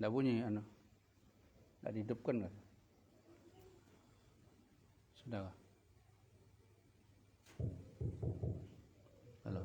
Ada bunyi Tidak dihidupkan kan? Sudah kah? Halo.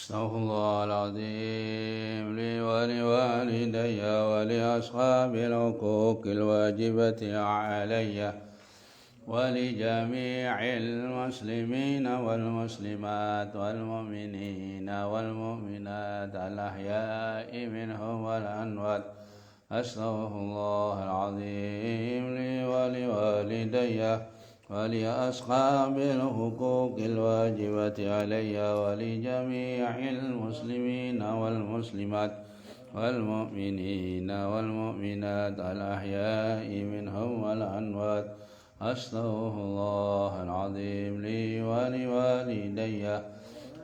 أستغفر الله العظيم لي ولوالدي ولأصحاب الحقوق الواجبة علي ولجميع المسلمين والمسلمات والمؤمنين والمؤمنات الأحياء منهم والأموات. أستغفر الله العظيم لي ولوالدي ولأصحاب الحقوق الواجبة علي ولجميع المسلمين والمسلمات والمؤمنين والمؤمنات الأحياء منهم والأموات. أستغفر الله العظيم لي ولوالدي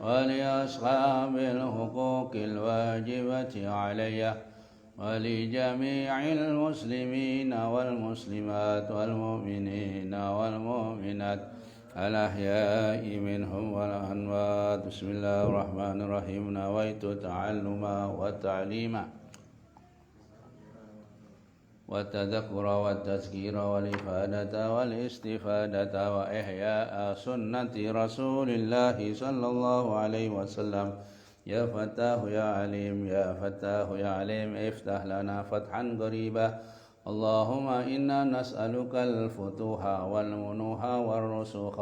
ولأصحاب الحقوق الواجبة علي ولجميع المسلمين والمسلمات والمؤمنين والمؤمنات الأحياء منهم والأموات. بسم الله الرحمن الرحيم. نويت التعلم والتعليم والتذكر والتذكير والإفادة والاستفادة وإحياء سنة رسول الله صلى الله عليه وسلم. يا فتاه يا عليم يا فتاه يا عليم افتح لنا فتحا قريبا. اللهم إنا نسألك الفتوح والمنوح والرسوخ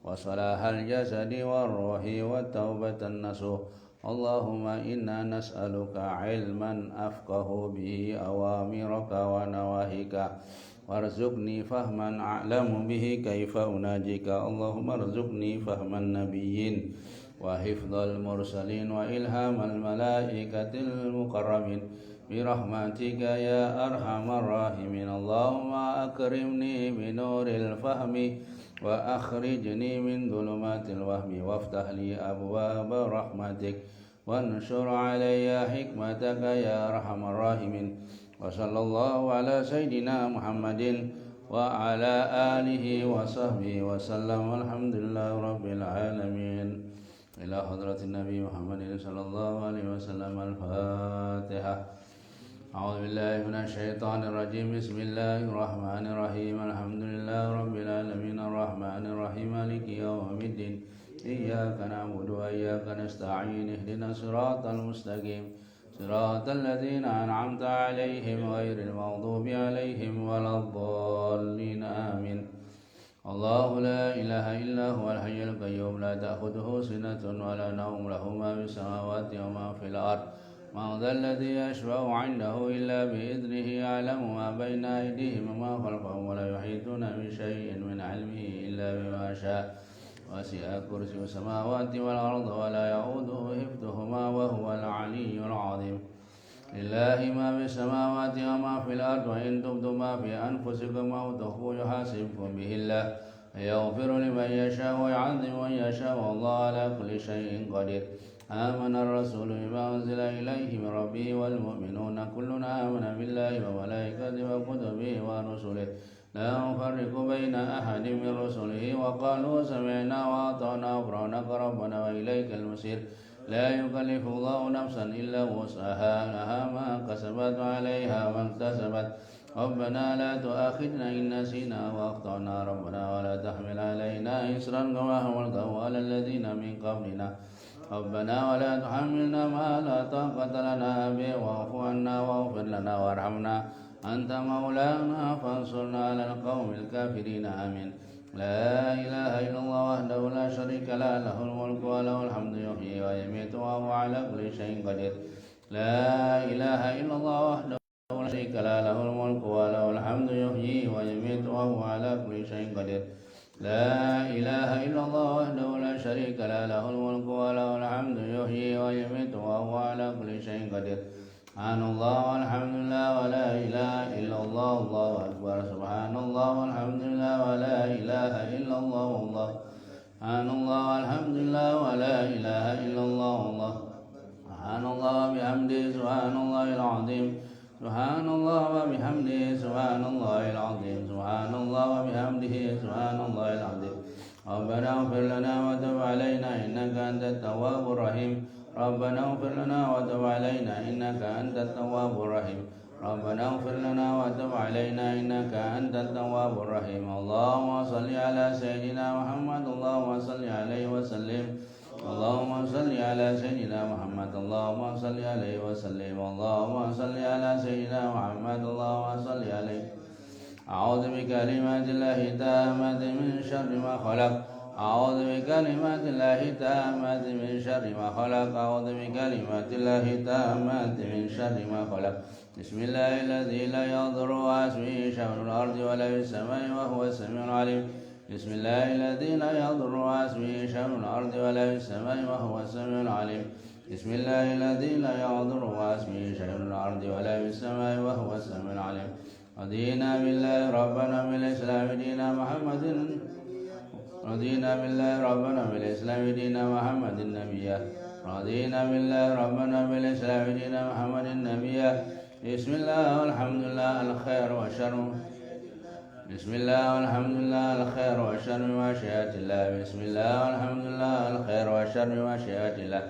وصلاح الجسد والروح والتوبة النصوح. اللهم إنا نسألك علما أفقه به أوامرك ونواهيك وارزقني فهما أعلم به كيف أناجيك. اللهم ارزقني فهم النبيين وحفظ المرسلين وإلهام الملائكة المقربين برحمتك يا أرحم الراحمين. اللهم أكرمني بنور الفهم وأخرجني من ظلمات الوهم وافتح لي أبواب رحمتك وانشر علي حكمتك يا أرحم الراحمين. وصلى الله على سيدنا محمد وعلى آله وصحبه وسلم والحمد لله رب العالمين. إلى حضرة النبي محمد صلى الله عليه وسلم. الفاتحة. أعوذ بالله من الشيطان الرجيم. بسم الله الرحمن الرحيم. الحمد لله رب العالمين الرحمن الرحيم مالك يوم الدين. إياك نعبد وإياك نستعين. اهدنا الصراط المستقيم صراط الذين أنعمت عليهم غير المغضوب عليهم ولا الضالين. آمين. الله لا إله إلا هو الحي القيوم لا تأخذه سنة ولا نوم له ما في السماوات وما في الأرض. من ذا الذي يشفع عنده إلا بإذنه. يعلم ما بين أيديهم وما خلفهم ولا يحيطون بشيء من علمه إلا بما شاء. وسع كرسي السماوات والأرض ولا يؤوده حفظهما وهو العلي العظيم. لله ما في السماوات وما في الأرض. وإن تبدوا ما في أنفسكم أو تخفوه يحاسبكم به الله يغفر لمن يشاء ويعذب من يشاء والله على كل شيء قدير. آمن الرسول بما أنزل إليه من ربه والمؤمنون كلنا آمن بالله وملائكته وكتبه ورسله لا نفرق بين أحد من رسله وقالوا سمعنا وأطعنا غفرانك ربنا وإليك المصير لا يكلف الله نفسا إلا وسعها لها ما كسبت وعليها ما اكتسبت ربنا لا تؤاخذنا إن نسينا وأخطأنا ربنا ولا تحمل علينا إصرا كما حملته على الذين من قبلنا ربنا ولا تحملنا ما لا طاقة لنا به واعف عنا واغفر لنا وارحمنا أنت مولانا فانصرنا على القوم الكافرين آمين لا إله إلا الله وحده لا شريك له له الملك وله الحمد يحيي ويميت وهو على كل شيء قدير لا إله إلا الله وحده لا شريك له له الملك وله الحمد يحيي ويميت وهو على كل شيء قدير لا إله إلا الله وحده لا شريك له له الملك وله الحمد يحيي ويميت وهو على كل شيء قدير سبحان الله والحمد لله ولا إله إلا الله الله أكبر سبحان الله والحمد لله ولا إله إلا الله الله سبحان الله والحمد لله ولا إله إلا الله الله سبحان الله وبحمده سبحان الله العظيم سبحان الله وبحمده سبحان الله العظيم سبحان الله وبحمده سبحان الله العظيم ربنا اغفر لنا وتب علينا إنك أنت التواب الرحيم ربنا اغفر لنا وتب علينا إنك أنت التواب الرحيم ربنا اغفر لنا وتب علينا إنك أنت التواب الرحيم اللهم صل على سيدنا محمد اللهم صل عليه وسلم اللهم صل على سيدنا محمد اللهم صل عليه وسلم اللهم صل على سيدنا محمد اللهم صل عليه أعوذ بكلمات الله التامات من شر ما خلق أعوذ بكلمات الله التامات من شر ما خلق أعوذ بكلمات الله التامات من شر ما خلق بسم الله الذي لا يضر مع اسمه شيء في الأرض ولا في السماء وهو السميع العليم بسم الله الذي لا يضر مع اسمه شيء في الأرض ولا في السماء وهو السميع العليم بسم الله الذي لا يضر مع اسمه شيء في الأرض ولا في السماء وهو السميع العليم رضينا بالله ربنا بالإسلام دينا محمد رضينا بالله ربنا بالإسلام دينا محمد النبي رضينا بالله ربنا بالإسلام دينا محمد النبي بسم الله والحمد لله الخير والشر بسم الله والحمد لله الخير والشر ومشيئة الله بسم الله والحمد لله الخير والشر ومشيئة الله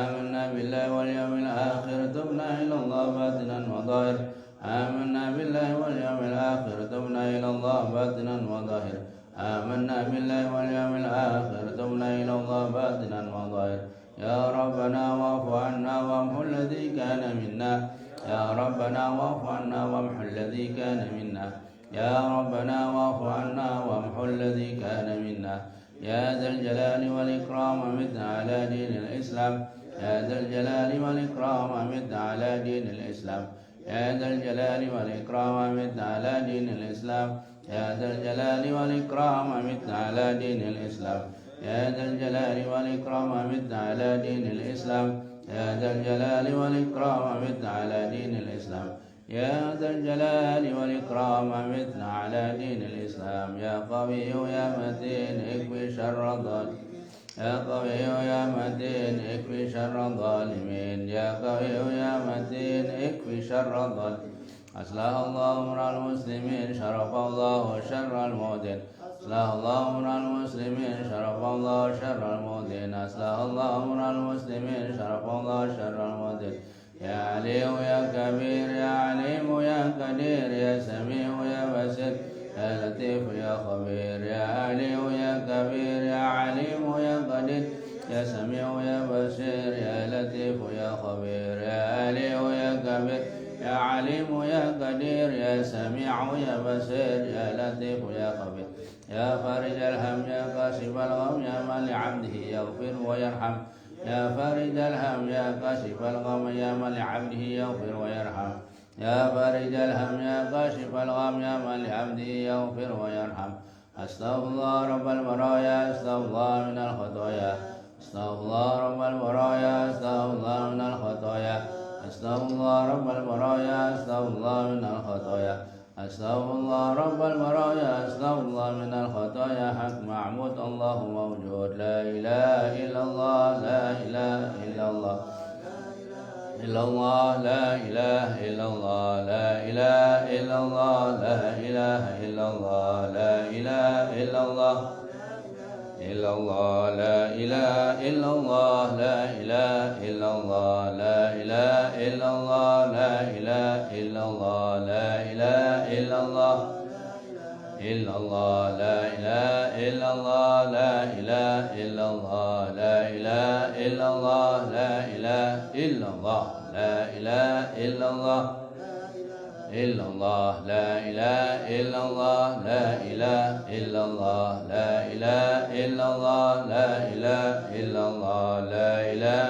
آمنا بالله واليوم الآخر تبنا إلى الله باطنا وظاهر آمنا بالله واليوم الآخر تبنا إلى الله باطنا وظاهر آمنا بالله واليوم الآخر تبنا إلى الله باطنا وظاهر يا ربنا واعف عنا وامحو الذي كان منا يا ربنا واعف عنا وامحو الذي كان منا يا ربنا واعف عنا وامحو الذي كان منا يا ذا الجلال والإكرام أمتنا على دين الإسلام يا ذا الجلال والإكرام أمتنا على دين الإسلام يا ذا الجلال والإكرام أمتنا على دين الإسلام يا ذا الجلال والإكرام أمتنا على دين الإسلام يا ذا الجلال والإكرام أمتنا على دين الإسلام يا ذا الجلال والإكرام أمتنا على دين الإسلام يا ذا الجلال والإكرام أمتنا على دين الإسلام يا قوي يا متين اكفي شر الظالمين يا قوي يا متين اكفي شر الظالمين يا قوي يا متين اكفي شر الظالمين أصلح الله أمر المسلمين شرف الله شر المؤذن أصلح الله أمر المسلمين شرف الله شر المؤذن أصلح الله أمر المسلمين شرف الله شر المؤذن يا علي يا كبير يا عليم يا قدير يا سميع يا بصير يا لطيف يا خبير يا علي يا كبير يا عليم يا قدير يا سميع يا بصير يا لطيف يا خبير يا علي يا كبير يا عليم يا قدير يا سميع يا بصير يا لطيف يا خبير يا فارج الهم يا كاشف الغم يا من لعبده يغفر ويرحم يا فارج الهم يا كاشف الغم يا من لعبده يغفر ويرحم يا فارج الهم يا كاشف الغم يا من لعبده يغفر ويرحم أستغفر الله رب البرايا أستغفر الله من الخطايا أستغفر الله رب البرايا أستغفر الله من الخطايا أستغفر الله رب البرايا أستغفر الله من الخطايا أستغفر الله رب البرايا أستغفر الله من الخطايا حق معبود الله موجود لا إله إلا الله لا إله إلا الله إلا الله لا إله إلا الله لا إله إلا الله لا إله إلا الله لا إله إلا الله إلا الله لا إله إلا الله لا إله إلا الله لا إله إلا الله لا إله إلا الله لا إله إلا الله إلا الله لا إله إلا الله لا إله إلا الله لا إله إلا الله لا إله إلا الله لا إله إلا الله إلا الله لا إله إلا الله لا إله إلا الله لا إله إلا الله لا إله إلا الله لا إله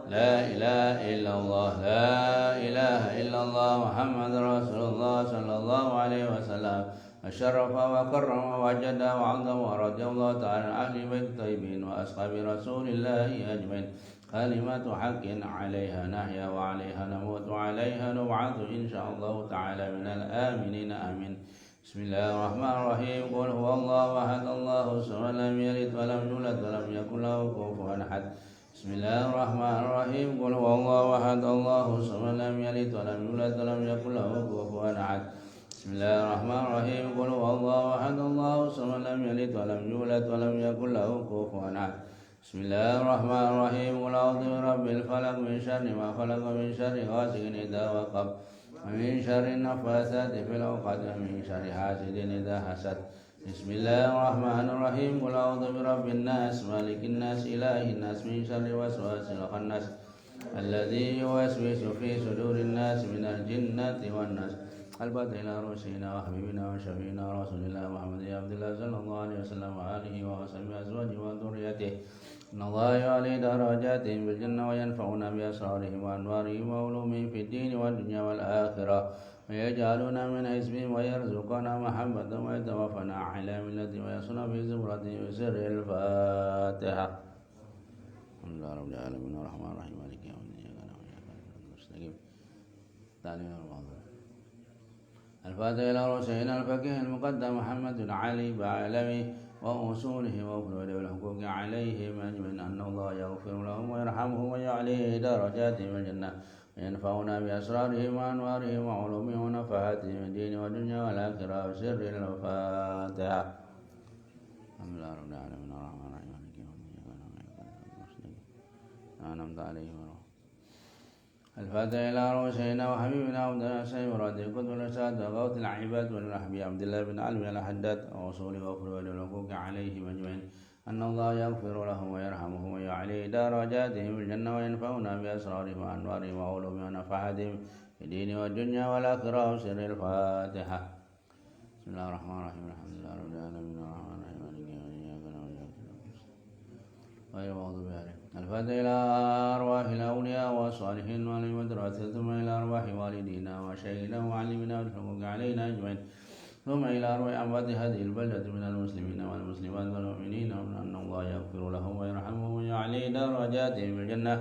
لا إله إلا الله لا إله إلا الله محمد رسول الله صلى الله عليه وسلم أشرف وكرم وجد وعظم ورضي الله تعالى عن أهل بيت الطيبين وأصحاب رسول الله أجمعين كلمة حق عليها نحيا وعليها نموت وعليها نبعث إن شاء الله تعالى من الآمنين آمين بسم الله الرحمن الرحيم قل هو الله أحد الله الصمد لم يلد ولم يولد ولم يكن له كفوا أحد بسم الله الرحمن الرحيم قل هو الله أحد الله الصمد لم يلد ولم يولد ولم يكن له كفوا أحد بسم الله الرحمن الرحيم قل هو الله أحد الله الصمد لم يلد ولم يولد ولم يكن له كفوا أحد بسم الله الرحمن الرحيم قل أعوذ برب الفلق من شر ما خلق ومن شر غاسق إذا وقب ومن شر النفاثات في العقد ومن شر حاسد إذا حسد بسم الله الرحمن الرحيم قل أعوذ برب الناس مالك الناس إله الناس من شر وسواس الخناس الذي يوسوس في صدور الناس من الجنة والناس البدء إلى رسولنا وحبيبنا وشفينا رسول الله محمد عبد الله صلى الله عليه وسلم وآله وصحبه أزواجه وذريته إن الله يعلي درجاتهم بالجنة وينفعنا بأسرارهم وأنوارهم وعلومهم في الدين والدنيا والآخرة ويجعلنا من حزبهم ويرزقنا محبة ويتوفنا على ملته ويصنع في زمرته بسر الفاتحة الحمد لله رب العالمين الرحمن الرحيم مالك يوم الدين إياك نعبد وإياك نستعين تعليم الفاتحة إلى رسولنا الفقيه المقدم محمد علي بعالمه وأصوله وفروده والحقوق عليهم أجمعين أن الله يغفر لهم ويرحمهم ويعليه درجاتهم الجنة وينفعنا بأسرارهم وأنوارهم وعلومهم ونفحاتهم من الدين والدنيا والآخرة وسر الفاتحة الحمد لله رب العالمين الرحمن الرحيم مالك يوم الدين أنعمت عليهم الفاتحة إلى رسولنا وحبيبنا عبدنا سيد مراد القدس والرشاد وغوث العباد والرحبي عبد الله بن علوي الحداد ووصوله وفروده والحقوق عليهم أجمعين أن الله يغفر لهم ويرحمهم ويعلي درجاتهم الجنة وينفعنا بأسرارهم وأنوارهم وعلومهم ونفحاتهم في الدين والدنيا والآخرة وسر الفاتحة بسم الله الرحمن الرحيم الحمد لله رب العالمين الرحمن الرحيم مالك يوم الدين إياك نعبد وإياك نستعين غير المغضوب عليهم الفاتحة إلى أرواح الأولياء والصالحين والمدرسة ثم إلى أرواح والدينا وشيخنا ومعلمنا والحقوق علينا أجمعين ثم إلى أرواح أموات هذه البلدة من المسلمين والمسلمات والمؤمنين أن الله يغفر لهم ويرحمهم ويعلي درجاتهم في الجنة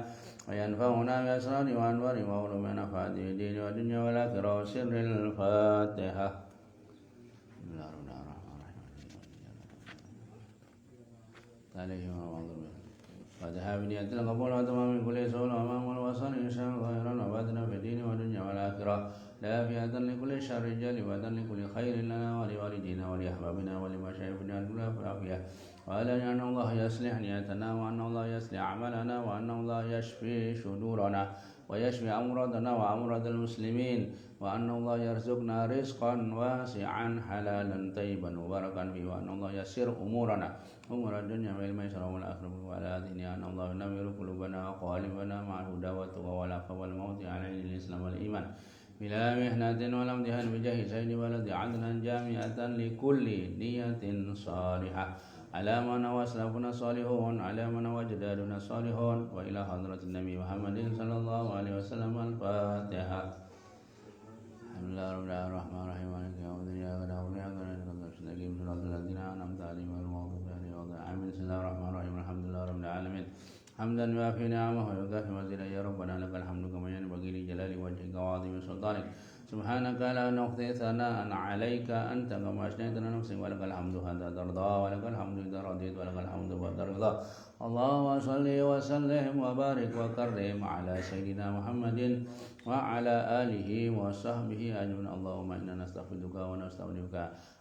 وينفعنا بأسرار وأنوار وعلوم ونفعات الدين والدنيا والآخرة وسر الفاتحة بسم الله الرحمن الرحيم فاتحة بنية القبول وتمام كل سؤال وأمام الوصل إن شاء الله خيرا وبادنا في الدين والدنيا والآخرة لافية لكل شر جالبة لكل خير لنا ولوالدينا ولأحبابنا ولمشايخنا العافية وأعلن أن الله يصلح نيتنا وأن الله يصلح عملنا وأن الله يشفي صدورنا ويشفي أمراضنا وأمراض المسلمين وأن الله يرزقنا رزقا واسعا حلالا طيبا مباركا فيه وأن الله يسر أمورنا أمور الدنيا والميسر والآخرة وعلى هذه أن الله ينور قلوبنا وقالبنا مع الهدى والتقى والعفو والموت على الإسلام والإيمان بلا محنة ولا امتحان بجاه سيد ولد عدلا جامعة لكل نية صالحة على من وأسلافنا الصالحون على من وجدادنا الصالحون وإلى حضرة النبي محمد صلى الله عليه وسلم الفاتحة الحمد لله رب العالمين الرحمن الرحيم مالك يوم الدين إياك نعبد وإياك نستعين صراط الذين أنعمت عليهم غير المغضوب عليهم ولا الضالين بسم الله الرحمن الرحيم الحمد لله رب العالمين حمدا يوافي نعمه ويكافئ مزيدا يا ربنا لك الحمد كما ينبغي لجلال وجهك وعظيم سلطانك سبحانك لا نحصي ثناء عليك أنت كما أثنيت على نفسك ولك الحمد حتى ترضى ولك الحمد إذا رضيت ولك الحمد بعد الرضا اللهم صل وسلم وبارك وكرم على سيدنا محمد وعلى آله وصحبه أجمعين اللهم إنا نستغفرك ونستغفرك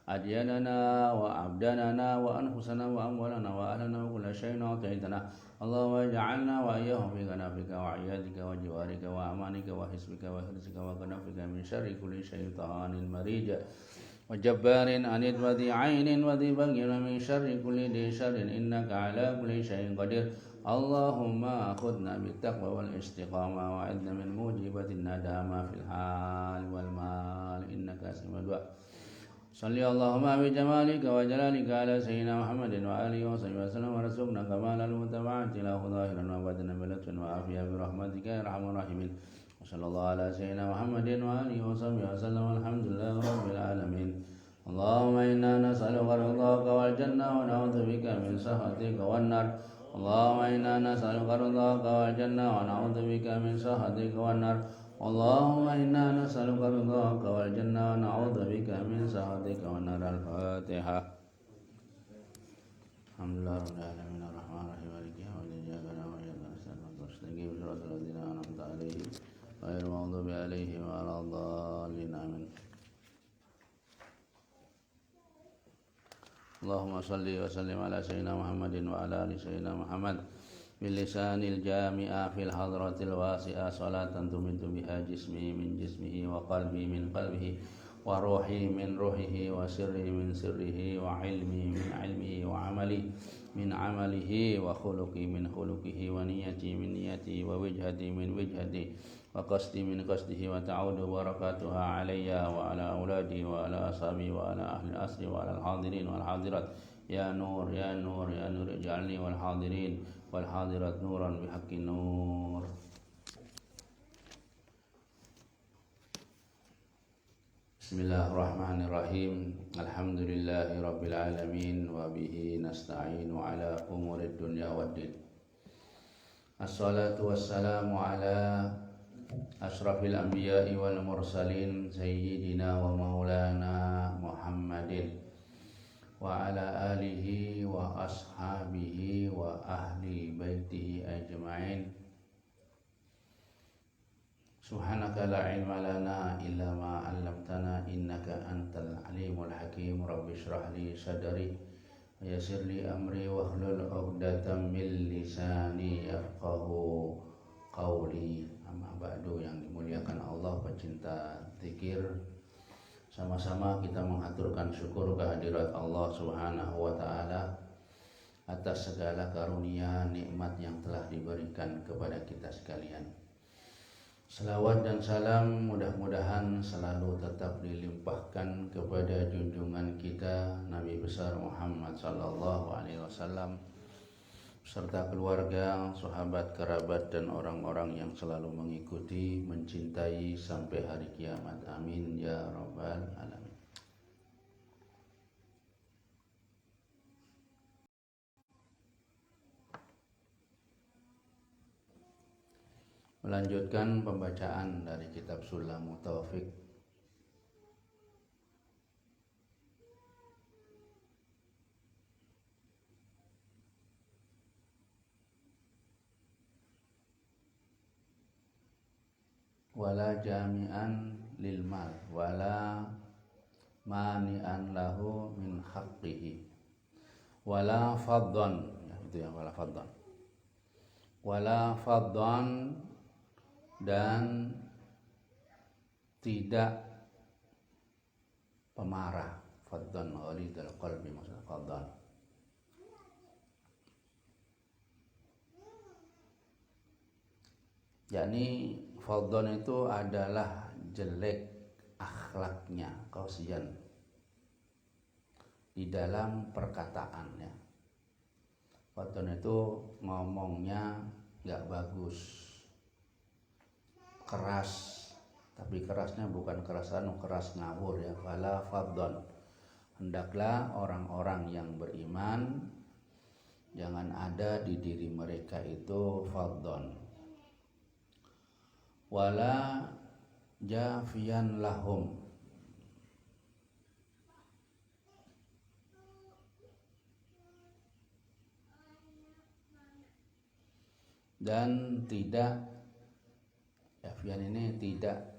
أدياننا وأبداننا وأنفسنا وأموالنا وأهلنا وكل شيء أعطيتنا اللهم اجعلنا وإياهم في كنفك وعيادك وجوارك وأمانك وحسبك وحرزك وكنفك من شر كل شيطان مريج وجبار عنيد وذي عين وذي بغي من شر كل ذي شر إنك على كل شيء قدير اللهم خذنا بالتقوى والاستقامة وعدنا من موجبة الندامة في الحال والمال إنك سميع الدعاء صلي اللهم بجمالك وجلالك على سيدنا محمد وآله وصحبه وسلم ورزقنا كمال المتابعة له ظاهرا وباطنا بلطف وعافية برحمتك يا أرحم الراحمين وصلى الله على سيدنا محمد وآله وصحبه وسلم والحمد لله رب العالمين اللهم إنا نسألك رضاك والجنة ونعوذ بك من سخطك والنار اللهم إنا نسألك رضاك والجنة ونعوذ بك من سخطك والنار اللهم إنا نسألك رضاك والجنة ونعوذ بك من سخطك والنار الفاتحة الحمد لله رب العالمين الرحمن الرحيم مالك يوم الدين إياك نعبد وإياك نستعين اهدنا المستقيم صراط الذين أنعمت عليهم غير المغضوب عليهم ولا الضالين آمين اللهم صل وسلم على سيدنا محمد وعلى آل سيدنا محمد باللسان الجامع في الحضرة الواسعة صلاة تمد بها جسمي من جسمه وقلبي من قلبه وروحي من روحه وسري من سره وعلمي من علمه وعملي من عمله وخلقي من خلقه ونيتي من نيتي ووجهتي من وجهتي وقصدي من قصده وتعود بركاتها علي وعلى أولادي وعلى أصحابي وعلى أهل الأسر وعلى الحاضرين والحاضرات يا نور يا نور يا نور اجعلني والحاضرين والحاضرات نورا بحق النور Bismillahirrahmanirrahim. Alhamdulillahi rabbil alamin wa bihi nasta'inu ala umurid dunya waddin. Assalatu wassalamu ala ashrafil anbiya'i wal mursalin sayyidina wa maulana Muhammadin wa ala alihi wa ashabihi wa ahli baitihi ajma'in. Subhanaka la ilma lana illa ma 'allamtana innaka antal alimul hakim. Rabbi shrah li sadri wa yassir li amri wahlul 'uqdatam min lisani yafqahu qawli. Amma ba'du, yang dimuliakan Allah, pecinta zikir, sama-sama kita mengaturkan syukur kehadirat Allah Subhanahu wa taala atas segala karunia nikmat yang telah diberikan kepada kita sekalian. Salawat dan salam mudah-mudahan selalu tetap dilimpahkan kepada junjungan kita Nabi besar Muhammad sallallahu alaihi wasallam serta keluarga, sahabat, kerabat dan orang-orang yang selalu mengikuti, mencintai sampai hari kiamat. Amin ya rabbal alamin. Melanjutkan pembacaan dari kitab Sulamut Taufik. Wala jami'an lil mal wala mani'an lahu min haqqihi wala faddan, ya, itu yang wala faddan. Wala faddan, dan tidak pemarah. Faddan ghalidul qalbi, maksudnya faddan. Yakni faddan itu adalah jelek akhlaknya, qasiyan di dalam perkataannya. Faddan itu ngomongnya gak bagus, keras, tapi kerasnya bukan keras ngawur ya. Fala faddan, hendaklah orang-orang yang beriman jangan ada di diri mereka itu faddan. Wala jafiyan lahum, dan tidak, jafian ini tidak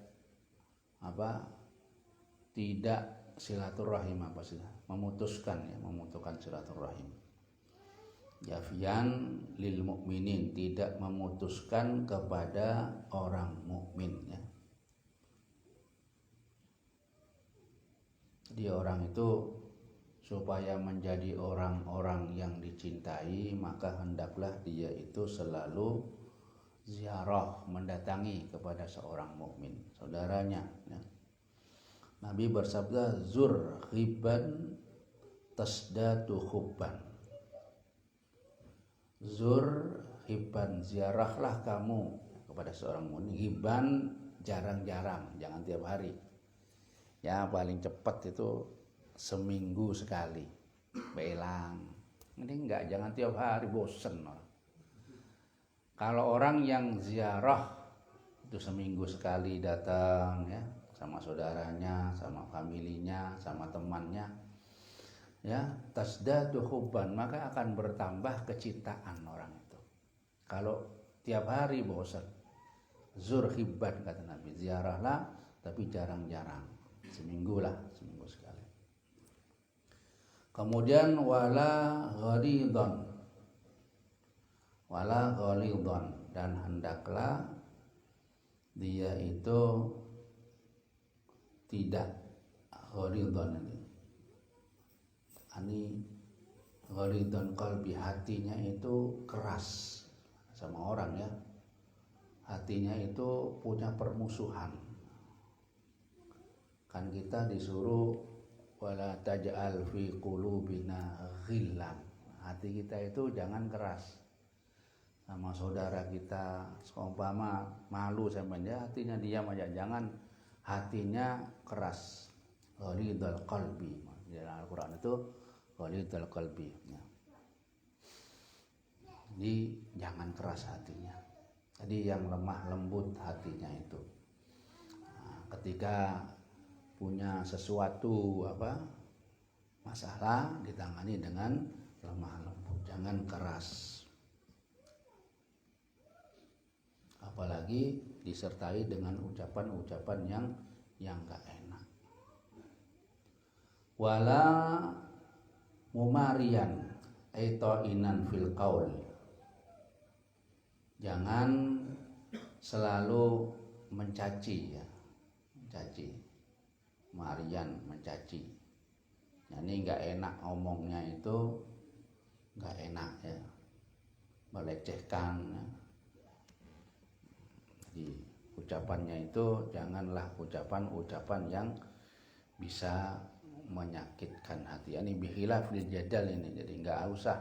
tidak silaturahim, apa sih, memutuskan silaturahim. Jafian lil mukminin, tidak memutuskan kepada orang mukmin ya. Jadi orang itu supaya menjadi orang-orang yang dicintai, maka hendaklah dia itu selalu ziarah, mendatangi kepada seorang mukmin, saudaranya ya. Nabi bersabda, zur hibban tasdatu hubban. Zur hibban, ziarahlah kamu kepada seorang mukmin. Hibban jarang-jarang, jangan tiap hari. Ya paling cepat itu seminggu sekali, belang. Ini enggak, jangan tiap hari, bosen. Kalau orang yang ziarah itu seminggu sekali datang ya, sama saudaranya, sama familinya, sama temannya, ya tasdadu hubban, maka akan bertambah kecintaan orang itu. Kalau tiap hari bosan, zur hibban kata Nabi, ziarahlah tapi jarang-jarang, seminggu sekali. Kemudian wala ghalidhan, dan hendaklah dia itu tidak ghalidhan, ini ghalidhan qalbi, hatinya itu keras sama orang ya, hatinya itu punya permusuhan. Kan kita disuruh wala taj'al fi qulubina ghillan, hati kita itu jangan keras sama saudara kita. Seumpama malu sama dia, hatinya diam aja, jangan hatinya keras. Ghalidhal qalbi, di dalam Al-Quran itu ghalidhal qalbi ya. Jadi jangan keras hatinya, jadi yang lemah lembut hatinya itu. Nah, ketika punya sesuatu masalah, ditangani dengan lemah lembut, jangan keras. Apalagi disertai dengan ucapan-ucapan yang gak enak. Wala mumarian aitainan fil qaul, jangan selalu mencaci ya, marian, mencaci. Nah, ini gak enak ngomongnya, itu gak enak ya, melecehkan ya. Jadi ucapannya itu janganlah ucapan-ucapan yang bisa menyakitkan hati. Ini bihilaf fil jadal ini, jadi nggak usah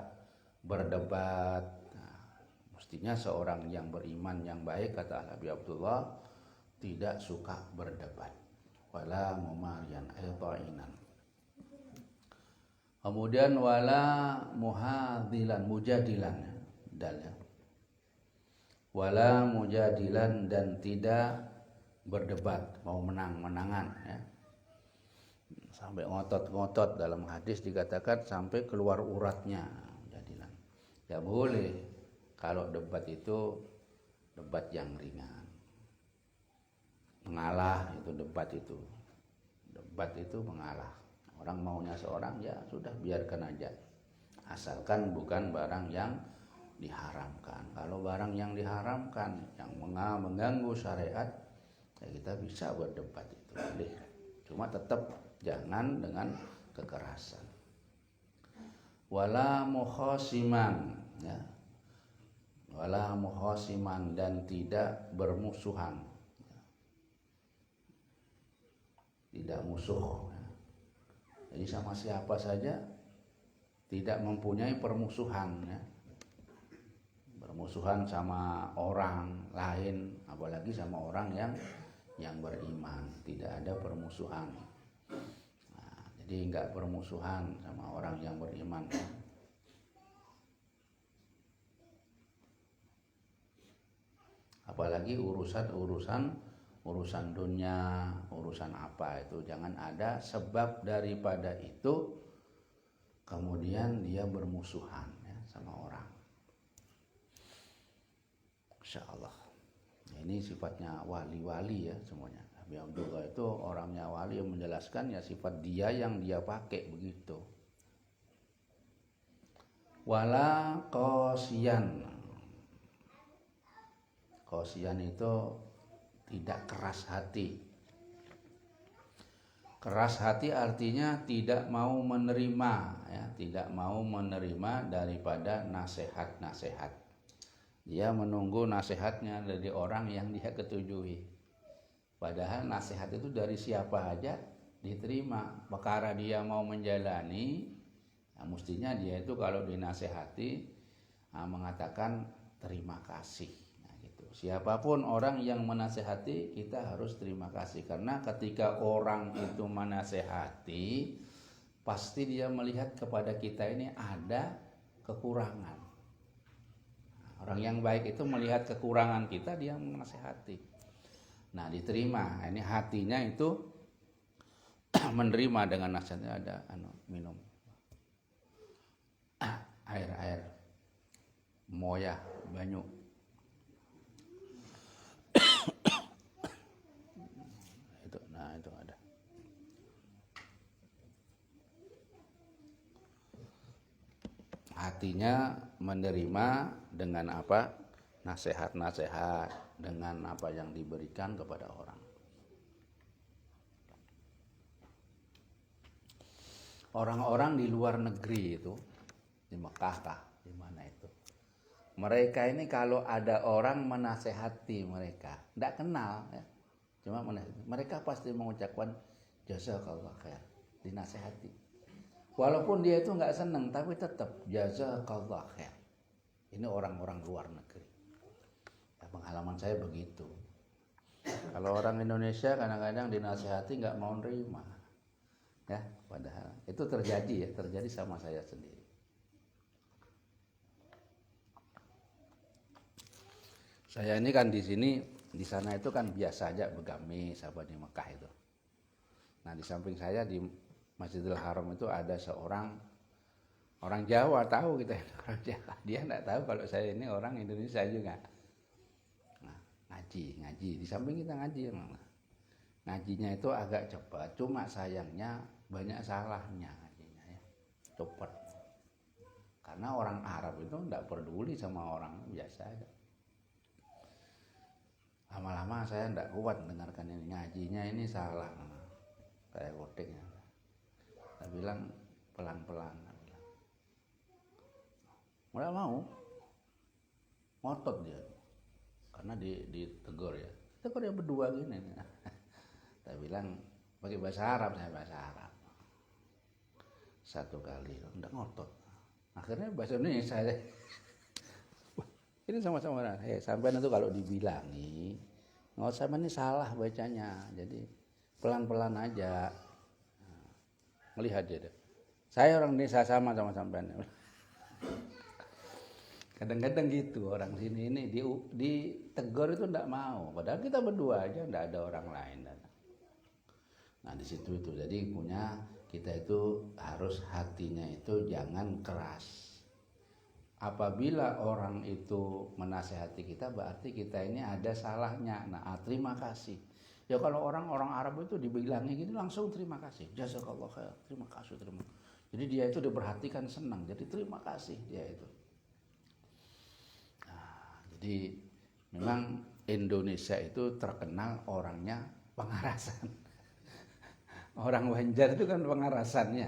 berdebat. Nah, mestinya seorang yang beriman yang baik, kata Nabi Abdullah, tidak suka berdebat. Wala mumarian aitainan. Kemudian wala muhadilan, mujadilan dalil. Wala mujadilan, dan tidak berdebat, mau menang-menangan ya. Sampai ngotot-ngotot, dalam hadis dikatakan sampai keluar uratnya jadilan. Ya boleh kalau debat itu debat yang ringan. Mengalah itu debat itu mengalah. Orang maunya seorang, ya sudah biarkan aja, asalkan bukan barang yang diharamkan. Kalau barang yang diharamkan, yang mengganggu syariat, ya kita bisa berdebat, itu boleh. Cuma tetap jangan dengan kekerasan. Wala mukhasiman ya, wala mukhasiman, dan tidak bermusuhan ya. Tidak musuh ya. Jadi sama siapa saja tidak mempunyai permusuhan ya. Bermusuhan sama orang lain, apalagi sama orang yang beriman, tidak ada permusuhan. Nah, jadi enggak permusuhan sama orang yang beriman. Apalagi urusan urusan dunia, urusan apa itu. Jangan ada sebab daripada itu kemudian dia bermusuhan ya, sama orang. Insya Allah. Ini sifatnya wali-wali ya semuanya. Habib Abdullah itu orangnya wali yang menjelaskan ya sifat dia yang dia pakai begitu. Wala qasiyan. Qasiyan itu tidak keras hati. Keras hati artinya tidak mau menerima ya, tidak mau menerima daripada nasihat-nasihat. Dia menunggu nasihatnya dari orang yang dia ketujui. Padahal nasihat itu dari siapa aja diterima. Perkara dia mau menjalani, nah mestinya dia itu kalau dinasihati mengatakan terima kasih. Siapapun orang yang menasehati kita harus terima kasih, karena ketika orang itu menasehati pasti dia melihat kepada kita ini ada kekurangan. Orang yang baik itu melihat kekurangan kita, dia menasehati. Nah diterima, ini hatinya itu menerima dengan nasihatnya. Ada minum air moya banyu. Itu ada. Hatinya menerima dengan apa? Nasihat-nasihat, dengan apa yang diberikan kepada orang. Orang-orang di luar negeri itu, di Mekah kah, di mana itu? Mereka ini kalau ada orang menasehati mereka, tidak kenal ya. Cuma mereka pasti mengucapkan jazakallah khair, dinasehati. Walaupun dia itu nggak senang, tapi tetap jazakallah khair. Ini orang-orang luar negeri. Ya, pengalaman saya begitu. Kalau orang Indonesia kadang-kadang dinasehati nggak mau nerima, ya. Padahal itu terjadi sama saya sendiri. Saya ini kan di sana itu kan biasa aja begamis apa di Mekah itu. Nah di samping saya di Masjidil Haram itu ada seorang orang Jawa, tahu kita orang Jawa. Dia enggak tahu kalau saya ini orang Indonesia juga. Nah, ngaji di samping kita ngaji. Ngajinya itu agak cepat, cuma sayangnya banyak salahnya ngajinya ya. Cepat. Karena orang Arab itu enggak peduli sama orang biasa aja. Lama-lama saya tidak kuat mendengarkan ini, ngajinya ini salah, kayak kodeknya. Saya bilang pelan-pelan, nggak mau, ngotot dia, karena ditegur ya, tegur dia berdua gini. Saya bilang pakai bahasa Arab, saya bahasa Arab. Satu kali, udah ngotot. Akhirnya bahasa Indonesia saya. Ini sama-sama, sampai itu kalau dibilangi, nggak usah ini salah bacanya, jadi pelan-pelan aja. Melihat dia, saya orang Indonesia sama sampean. Kadang-kadang gitu orang sini ini ditegur itu enggak mau, padahal kita berdua aja, enggak ada orang lain. Nah di situ itu, jadi punya kita itu harus hatinya itu jangan keras. Apabila orang itu menasehati kita, berarti kita ini ada salahnya. Nah, terima kasih. Ya kalau orang-orang Arab itu dibilangi gitu langsung terima kasih. Jazakallah khair, terima kasih. Jadi dia itu diperhatikan, senang. Jadi terima kasih dia itu. Nah, jadi memang Indonesia itu terkenal orangnya pengarasan. Orang Banjar itu kan pengarasannya.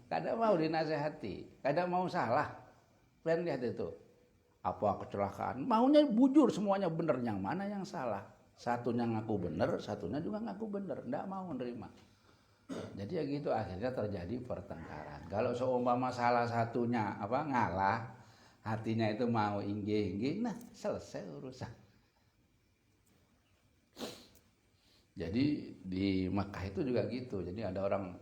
Kadang mau dinasehati, kadang mau salah. Kalian lihat itu, apa kecelakaan, maunya bujur semuanya benar, yang mana yang salah. Satunya ngaku benar, satunya juga ngaku benar, enggak mau menerima. Jadi ya gitu, akhirnya terjadi pertengkaran. Kalau seumpama salah satunya ngalah, hatinya itu mau inggih-inggih, nah selesai urusan. Jadi di Mekah itu juga gitu. Jadi ada orang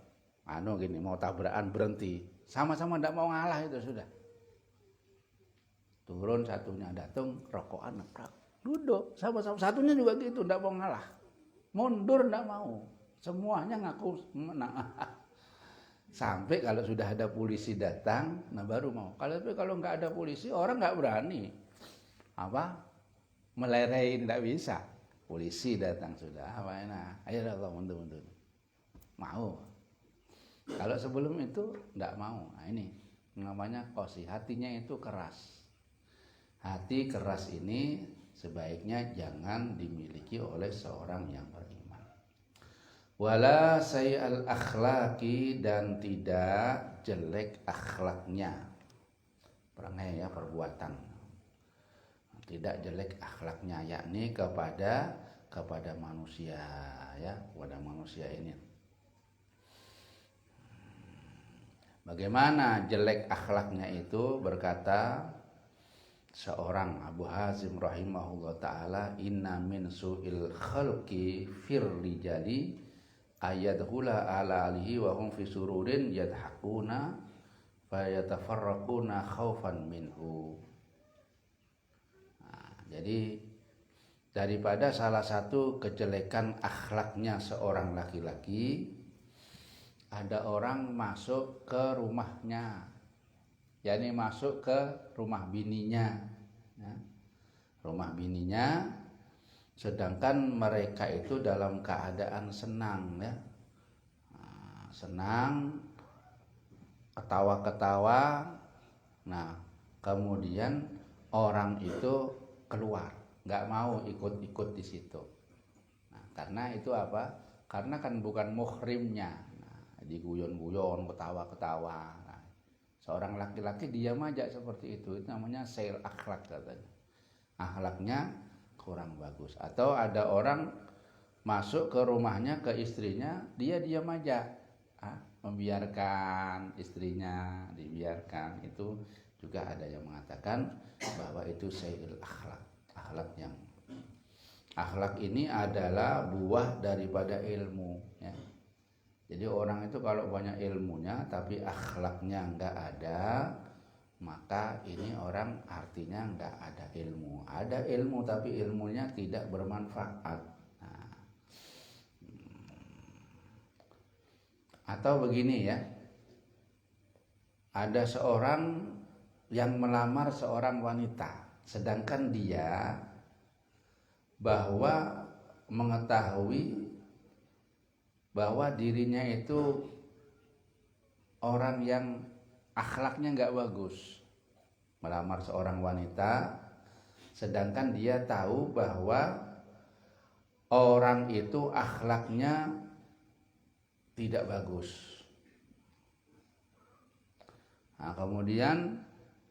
gini mau tabrakan berhenti, sama-sama enggak mau ngalah, itu sudah. Turun satunya datang rokokan neprak, duduk sama-sama, satunya juga gitu, enggak mau ngalah. mundur enggak mau. Semuanya ngaku menang. Sampai kalau sudah ada polisi datang, nah baru mau. Kalau nggak ada polisi, orang nggak berani melerain, nggak bisa. Polisi datang sudah, ayo Allah mundur. Mau. Kalau sebelum itu nggak mau. Nah ini namanya kosi, hatinya itu keras. Hati keras ini sebaiknya jangan dimiliki oleh seorang yang beriman. Wala sayyal akhlaqi, dan tidak jelek akhlaknya. Perangai ya, perbuatan. Tidak jelek akhlaknya, yakni kepada manusia ya, kepada manusia ini. Bagaimana jelek akhlaknya itu? Berkata seorang Abu Hazim rahimahullah ta'ala, inna min su'il khalqi fir rijali ayadhula ala alihi wa hum fi sururin yadhakuna fayatafarraquna khaufan minhu. Nah, jadi daripada salah satu kejelekan akhlaknya seorang laki-laki, ada orang masuk ke rumahnya, yakni masuk ke rumah bininya, ya. Rumah bininya, sedangkan mereka itu dalam keadaan senang, ya. Nah, senang, ketawa-ketawa. Nah, kemudian orang itu keluar, nggak mau ikut-ikut di situ. Nah, karena itu apa? Karena kan bukan muhrimnya. Nah, diguyon-guyon, ketawa-ketawa. Nah, seorang laki-laki diam aja seperti itu namanya sail akhlak katanya. Akhlaknya kurang bagus. Atau ada orang masuk ke rumahnya, ke istrinya, dia diam aja, membiarkan istrinya dibiarkan. Itu juga ada yang mengatakan bahwa itu sayyul akhlak. Akhlak ini adalah buah daripada ilmu, ya. Jadi orang itu kalau banyak ilmunya tapi akhlaknya enggak ada, maka ini orang artinya enggak ada ilmu. Ada ilmu tapi ilmunya tidak bermanfaat. Nah, atau begini ya, ada seorang yang melamar seorang wanita, sedangkan dia bahwa mengetahui bahwa dirinya itu orang yang akhlaknya nggak bagus, melamar seorang wanita, sedangkan dia tahu bahwa orang itu akhlaknya tidak bagus. Nah, kemudian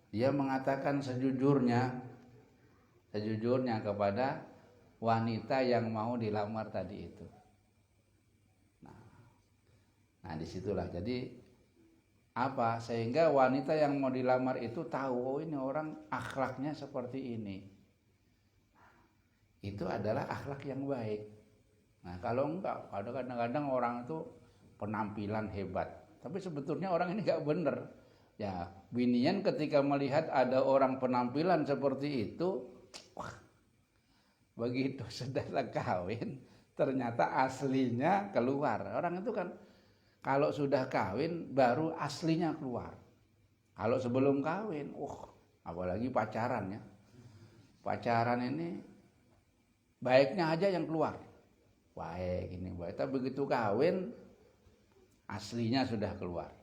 dia mengatakan sejujurnya kepada wanita yang mau dilamar tadi itu. Nah, disitulah jadi apa? Sehingga wanita yang mau dilamar itu tahu, oh ini orang akhlaknya seperti ini. Itu adalah akhlak yang baik. Nah, kalau enggak, kadang-kadang orang itu penampilan hebat, tapi sebetulnya orang ini enggak benar. Ya, binian ketika melihat ada orang penampilan seperti itu, wah, begitu sudah kawin, ternyata aslinya keluar. Orang itu kan kalau sudah kawin baru aslinya keluar. Kalau sebelum kawin, apalagi pacaran ya. Pacaran ini baiknya aja yang keluar. Baik ini baik, tapi begitu kawin aslinya sudah keluar.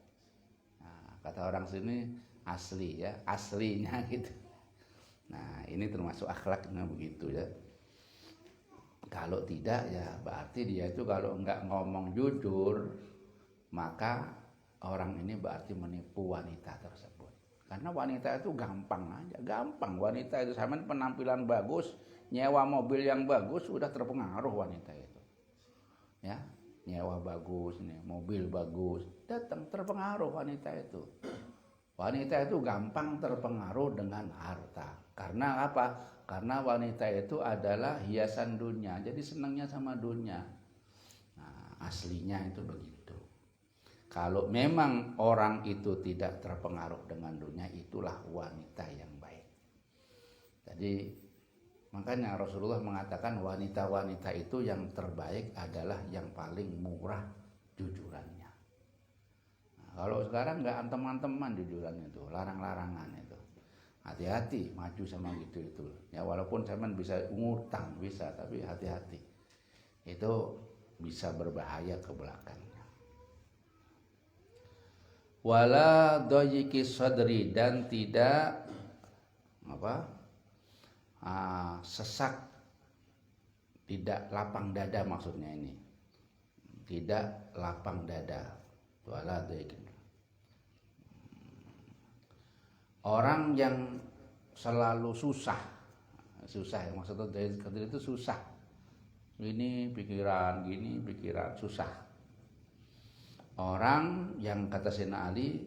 Nah, kata orang sini asli ya, aslinya gitu. Nah, ini termasuk akhlaknya begitu ya. Kalau tidak ya berarti dia itu kalau enggak ngomong jujur, maka orang ini berarti menipu wanita tersebut. Karena wanita itu gampang aja, gampang. Wanita itu sama penampilan bagus, nyewa mobil yang bagus, sudah terpengaruh wanita itu. Ya, nyewa bagus, nih, mobil bagus, datang terpengaruh wanita itu. Wanita itu gampang terpengaruh dengan harta. Karena apa? Karena wanita itu adalah hiasan dunia, jadi senangnya sama dunia. Nah, aslinya itu begitu. Kalau memang orang itu tidak terpengaruh dengan dunia, itulah wanita yang baik. Jadi Makanya Rasulullah mengatakan wanita-wanita itu yang terbaik adalah yang paling murah jujurannya. Nah, kalau sekarang nggak antem-anteman jujuran itu, larang-larangan itu. Hati-hati maju sama gitu itu. Ya walaupun zaman bisa ngutang bisa, tapi hati-hati. Itu bisa berbahaya ke belakangnya. Wala doyiki sadri, dan tidak sesak, tidak lapang dada, maksudnya ini tidak lapang dada. Wala doyiki, orang yang selalu susah ya, maksudnya dari itu susah, ini pikiran gini pikiran susah. Orang yang kata Sayyidina Ali,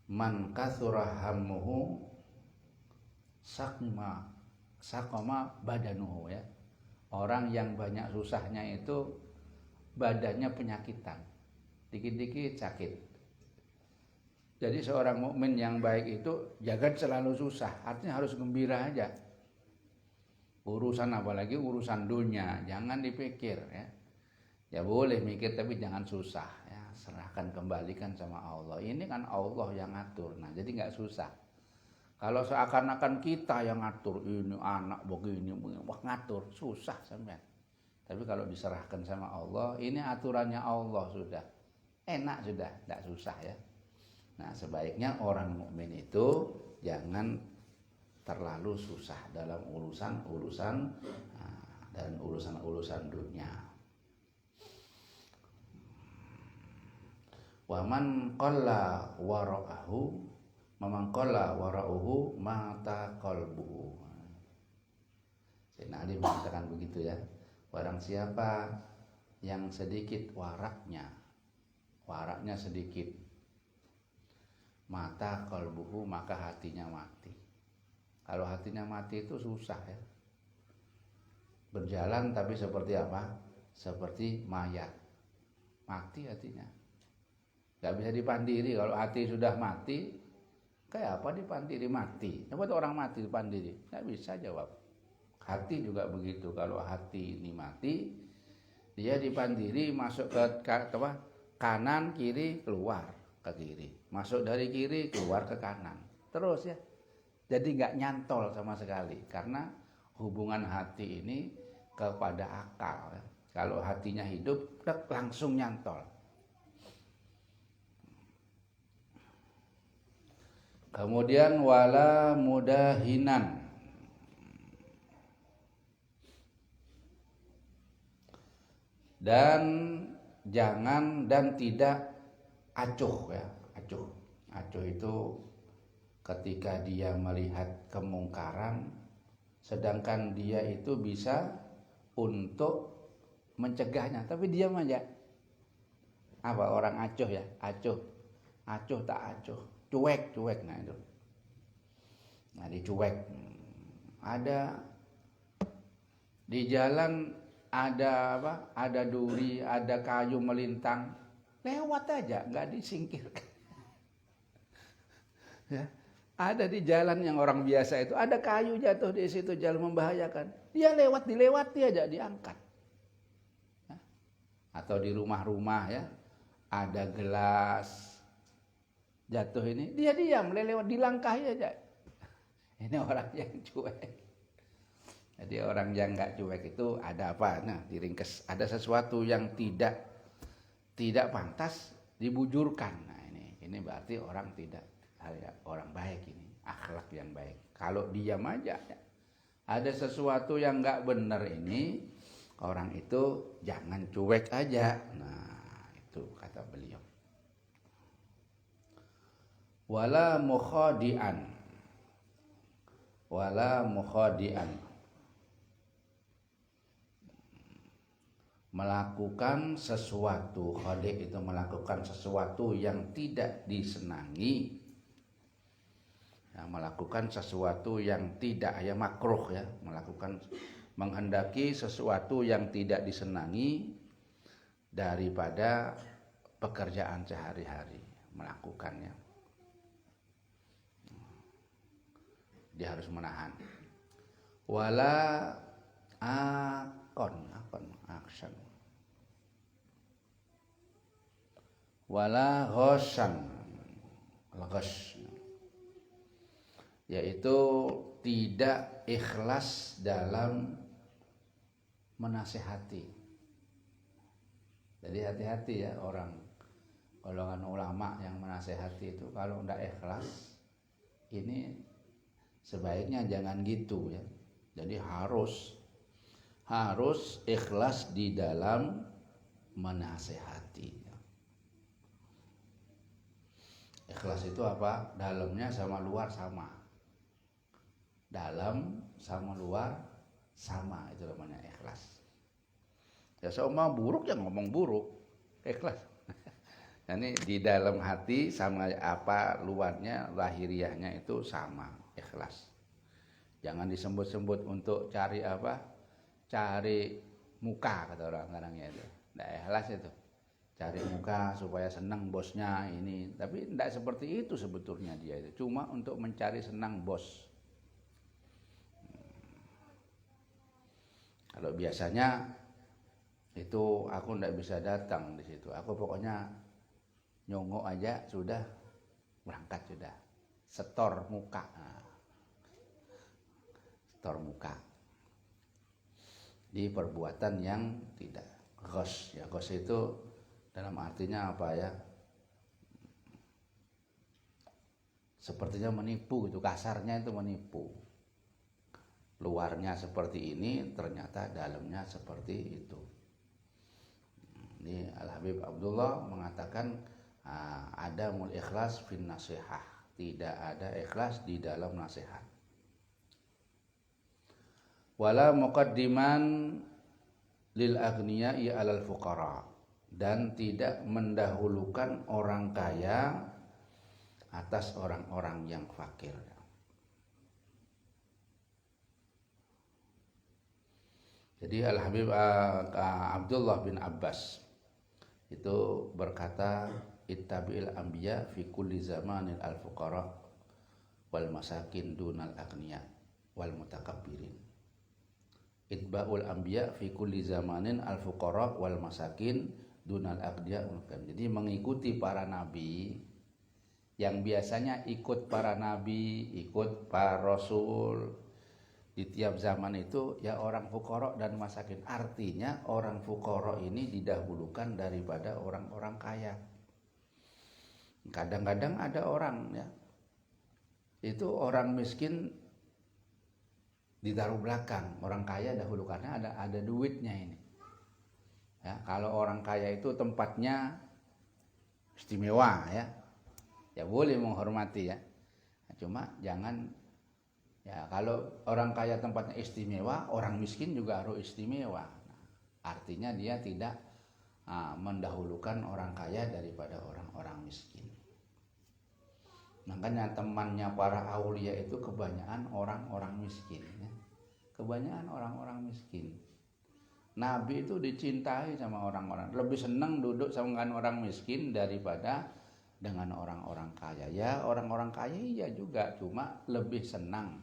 man katsura hammuhu sakoma badanuhu, ya. Orang yang banyak susahnya itu badannya penyakitan, dikit-dikit sakit. Jadi seorang mukmin yang baik itu jangan selalu susah, artinya harus gembira aja. Urusan apalagi urusan dunia jangan dipikir, ya. Ya boleh mikir tapi jangan susah, ya. Serahkan, kembalikan sama Allah. Ini kan Allah yang ngatur. Nah, jadi nggak susah. Kalau seakan-akan kita yang ngatur, ini anak begini, wah ngatur, susah sampean. Tapi kalau diserahkan sama Allah, ini aturannya Allah sudah. Enak sudah, nggak susah, ya. Nah, sebaiknya orang mukmin itu jangan terlalu susah dalam urusan dan urusan dunia. Waman qalla wara'ahu, man qalla wara'uhu mata qalbuhu. Sayyidina Ali mengatakan begitu, ya. Barang siapa yang sedikit waraknya sedikit, mata qalbuhu, maka hatinya mati. Kalau hatinya mati itu susah, ya. Berjalan tapi seperti apa? Seperti mayat. Mati hatinya. Gak bisa dipandiri. Kalau hati sudah mati, kayak apa dipandiri mati? Coba tuh orang mati dipandiri, gak bisa jawab. Hati juga begitu. Kalau hati ini mati, dia dipandiri masuk ke kanan, kiri, keluar ke kiri. Masuk dari kiri, keluar ke kanan. Terus, ya. Jadi gak nyantol sama sekali. Karena hubungan hati ini kepada akal, ya. Kalau hatinya hidup, langsung nyantol. Kemudian wala mudahinan, dan jangan dan tidak acuh, ya. Acuh itu ketika dia melihat kemungkaran sedangkan dia itu bisa untuk mencegahnya tapi diam aja. Apa orang acuh, ya? Acuh tak acuh, cuek. Nah itu, nah dicuek. Ada di jalan ada apa? Ada duri, ada kayu melintang, lewat aja, nggak disingkirkan. Ya, ada di jalan yang orang biasa itu ada kayu jatuh di situ, jalan membahayakan, dia dilewati aja, diangkat. Ya. Atau di rumah-rumah, ya, ada gelas jatuh ini, dia diam, lewat, dilangkahi aja. Ini orang yang cuek. Jadi orang yang nggak cuek itu ada apa? Nah, diringkes, ada sesuatu yang tidak pantas dibujurkan. Nah, ini berarti orang tidak, orang baik, ini akhlak yang baik. Kalau diam aja, ya, ada sesuatu yang nggak benar, ini orang itu jangan cuek aja. Nah, itu kata beliau. Wala mukhadi'an, melakukan sesuatu, khadi' itu melakukan sesuatu yang tidak disenangi, ya, melakukan sesuatu yang tidak, ya, makruh, ya, menghendaki sesuatu yang tidak disenangi daripada pekerjaan sehari-hari, melakukannya. Dia harus menahan. Wala akon action. Wala ghassan, ghas, yaitu tidak ikhlas dalam menasehati. Jadi hati-hati ya orang golongan ulama yang menasehati itu, kalau tidak ikhlas ini sebaiknya jangan gitu ya. Jadi harus ikhlas di dalam menasehati. Ikhlas itu apa? Dalamnya sama luar sama. Dalam sama luar sama, itu namanya ikhlas. Ya sama buruk ya ngomong buruk, ikhlas. Ini di dalam hati sama apa luarnya, lahiriahnya itu sama, ikhlas. Jangan disebut-sebut untuk cari apa? Cari muka kata orang kadangnya itu. Nggak ikhlas itu. Cari muka supaya senang bosnya ini, tapi tidak seperti itu sebetulnya dia itu. Cuma untuk mencari senang bos. Kalau biasanya itu aku tidak bisa datang di situ. Aku pokoknya nyongok aja sudah, berangkat sudah. Setor muka. Setor muka. Di perbuatan yang tidak ghos. Ya ghos itu dalam artinya apa ya? Sepertinya menipu gitu, kasarnya itu menipu. Luarnya seperti ini, ternyata dalamnya seperti itu. Ini Al-Habib Abdullah mengatakan ada mul ikhlas fin nasihah, tidak ada ikhlas di dalam nasihat. Wala muqaddiman lil agniya'i alal fuqara, dan tidak mendahulukan orang kaya atas orang-orang yang fakir. Jadi Al-Habib Abdullah bin Abbas itu berkata, ittabi'il anbiya fi kulli zamanin al-fuqara wal masakin dunal aghniya wal mutakabbirin. Itba'ul anbiya fi kulli zamanin al-fuqara wal masakin dunal aghniya. Jadi mengikuti para nabi, yang biasanya ikut para nabi, ikut para rasul di tiap zaman itu ya orang fuqara dan masakin. Artinya orang fuqara ini didahulukan daripada orang-orang kaya. Kadang-kadang ada orang ya, itu orang miskin ditaruh belakang, orang kaya dahulu karena ada duitnya ini. Ya, kalau orang kaya itu tempatnya istimewa ya boleh menghormati ya. Cuma jangan ya, kalau orang kaya tempatnya istimewa, orang miskin juga harus istimewa. Artinya dia tidak mendahulukan orang kaya daripada orang-orang miskin. Makanya temannya para aulia itu kebanyakan orang-orang miskin ya. Kebanyakan orang-orang miskin. Nabi itu dicintai sama orang-orang, lebih senang duduk sama orang miskin daripada dengan orang-orang kaya. Ya orang-orang kaya iya juga, cuma lebih senang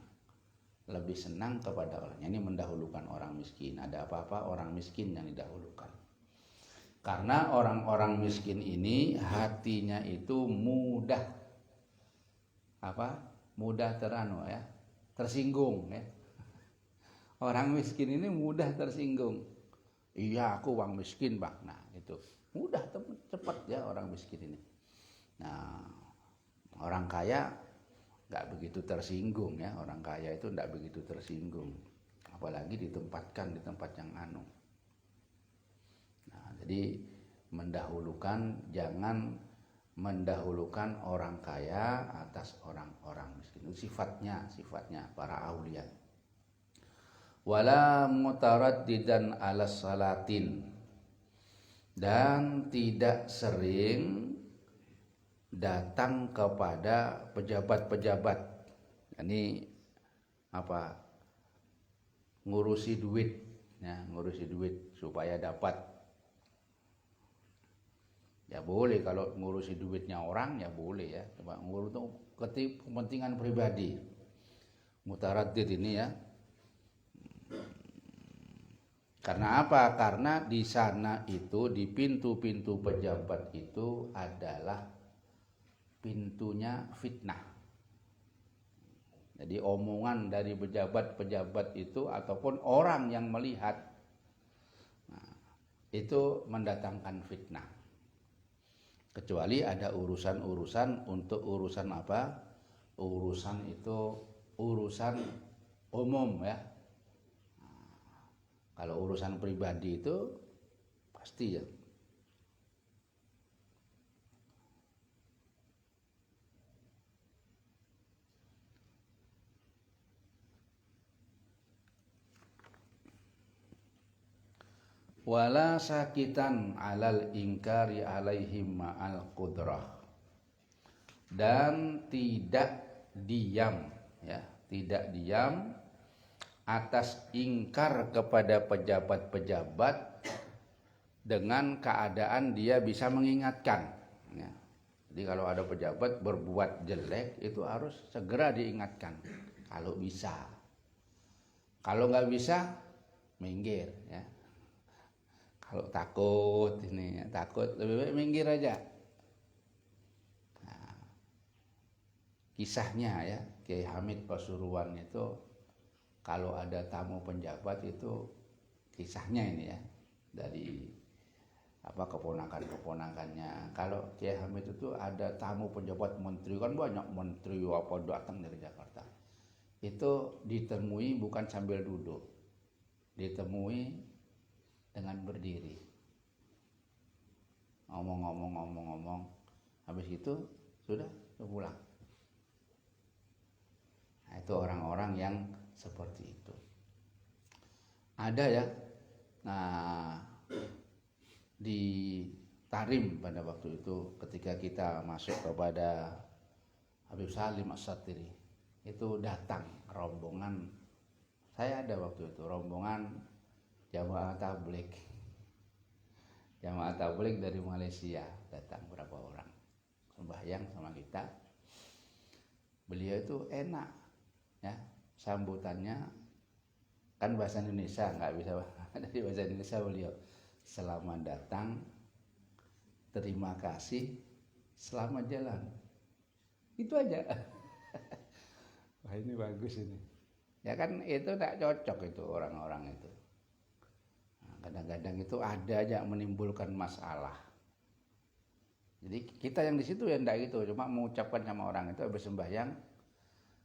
kepada orangnya. Ini mendahulukan orang miskin. Ada apa-apa orang miskin yang didahulukan. Karena orang-orang miskin ini hatinya itu mudah tersinggung ya. Orang miskin ini mudah tersinggung. Iya, aku orang miskin, Bang. Nah, itu mudah cepat ya orang miskin ini. Nah, orang kaya nggak begitu tersinggung ya. Orang kaya itu nggak begitu tersinggung, apalagi ditempatkan di tempat yang anu. Nah, jadi jangan mendahulukan orang kaya atas orang-orang miskin. Itu sifatnya para aulia. Wala mutaraddidan ala salatin, dan tidak sering datang kepada pejabat-pejabat. Ini ngurusi duit supaya dapat. Ya boleh kalau ngurusi duitnya orang ya boleh ya. Coba ngurus itu kepentingan pribadi. Mutaraddid ini ya. Karena apa? Karena di sana itu di pintu-pintu pejabat itu adalah pintunya fitnah. Jadi omongan dari pejabat-pejabat itu ataupun orang yang melihat, nah, itu mendatangkan fitnah. Kecuali ada urusan-urusan untuk urusan apa? Urusan itu urusan umum ya. Nah, kalau urusan pribadi itu pasti ya. Wala sakitan alal ingkari alaihim ma'al qudrah, dan tidak diam ya, tidak diam atas ingkar kepada pejabat-pejabat dengan keadaan dia bisa mengingatkan ya. Jadi kalau ada pejabat berbuat jelek itu harus segera diingatkan kalau bisa. Kalau nggak bisa minggir ya. Kalau takut ini takut lebih baik minggir aja. Nah, kisahnya ya Kiai Hamid Pasuruan itu kalau ada tamu penjabat itu kisahnya ini ya dari apa keponakan-keponakannya. Kalau Kiai Hamid itu ada tamu penjabat menteri, kan banyak menteri apa datang dari Jakarta. Itu ditemui bukan sambil duduk, ditemui dengan berdiri, ngomong, habis itu sudah pulang. Nah, itu orang-orang yang seperti itu. Ada ya, nah di Tarim pada waktu itu ketika kita masuk kepada Habib Salim As-Satiri, itu datang rombongan, saya ada waktu itu rombongan Jamaah tabligh dari Malaysia datang berapa orang sembahyang sama kita. Beliau itu enak ya sambutannya, kan bahasa Indonesia nggak bisa dari bahasa Indonesia. Beliau selamat datang, terima kasih, selamat jalan, itu aja. Wah ini bagus ini ya kan, itu tak cocok itu orang-orang itu. Kadang-kadang itu ada aja menimbulkan masalah. Jadi kita yang di situ ya enggak gitu, cuma mengucapkan sama orang itu habis sembahyang,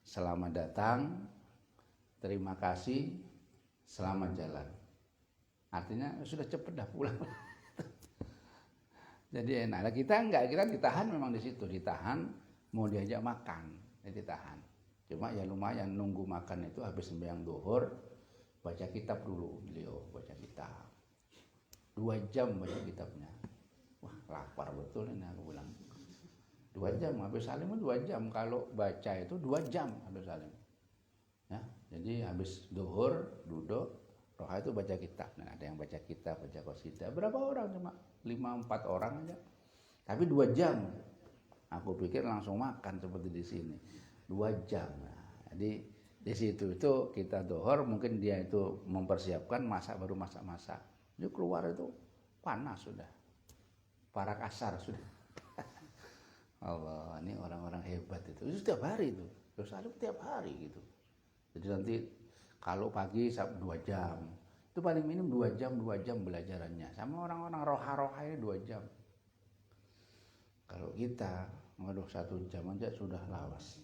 selamat datang, terima kasih, selamat jalan. Artinya sudah cepet dah pulang. Jadi enak. Nah, kita enggak, kita ditahan memang di situ, ditahan mau diajak makan, ya ditahan. Cuma ya lumayan nunggu makan itu habis sembahyang zuhur, baca kitab dulu, beliau baca kitab 2 jam baca kitabnya. Wah lapar betul ini aku bilang. 2 jam Habib Salim 2 jam, kalau baca itu 2 jam Habib Salim ya. Jadi habis zuhur duduk roha itu baca kitab. Nah ada yang baca kitab, baca qasidah, berapa orang, cuma 5-4 orang aja, tapi 2 jam. Aku pikir langsung makan seperti di sini 2 jam. Nah, jadi di situ itu kita dohor, mungkin dia itu mempersiapkan masak, baru masak. Dia keluar itu panas sudah, parak asar sudah. Allah, ini orang-orang hebat itu setiap hari itu. Terus ada tiap hari gitu. Jadi nanti kalau pagi 2 jam, itu paling minim 2 jam belajarannya. Sama orang-orang roha-roha ini 2 jam. Kalau kita, waduh 1 jam aja sudah lawas.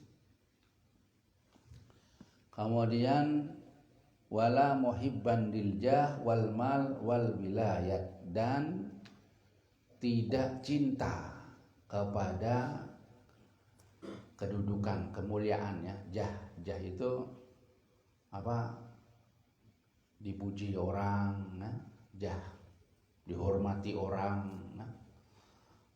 Kemudian wala muhibban liljah wal mal wal wilayat, dan tidak cinta kepada kedudukan, kemuliaan ya. Jah itu apa? Dipuji orang, nah, jah dihormati orang, nah.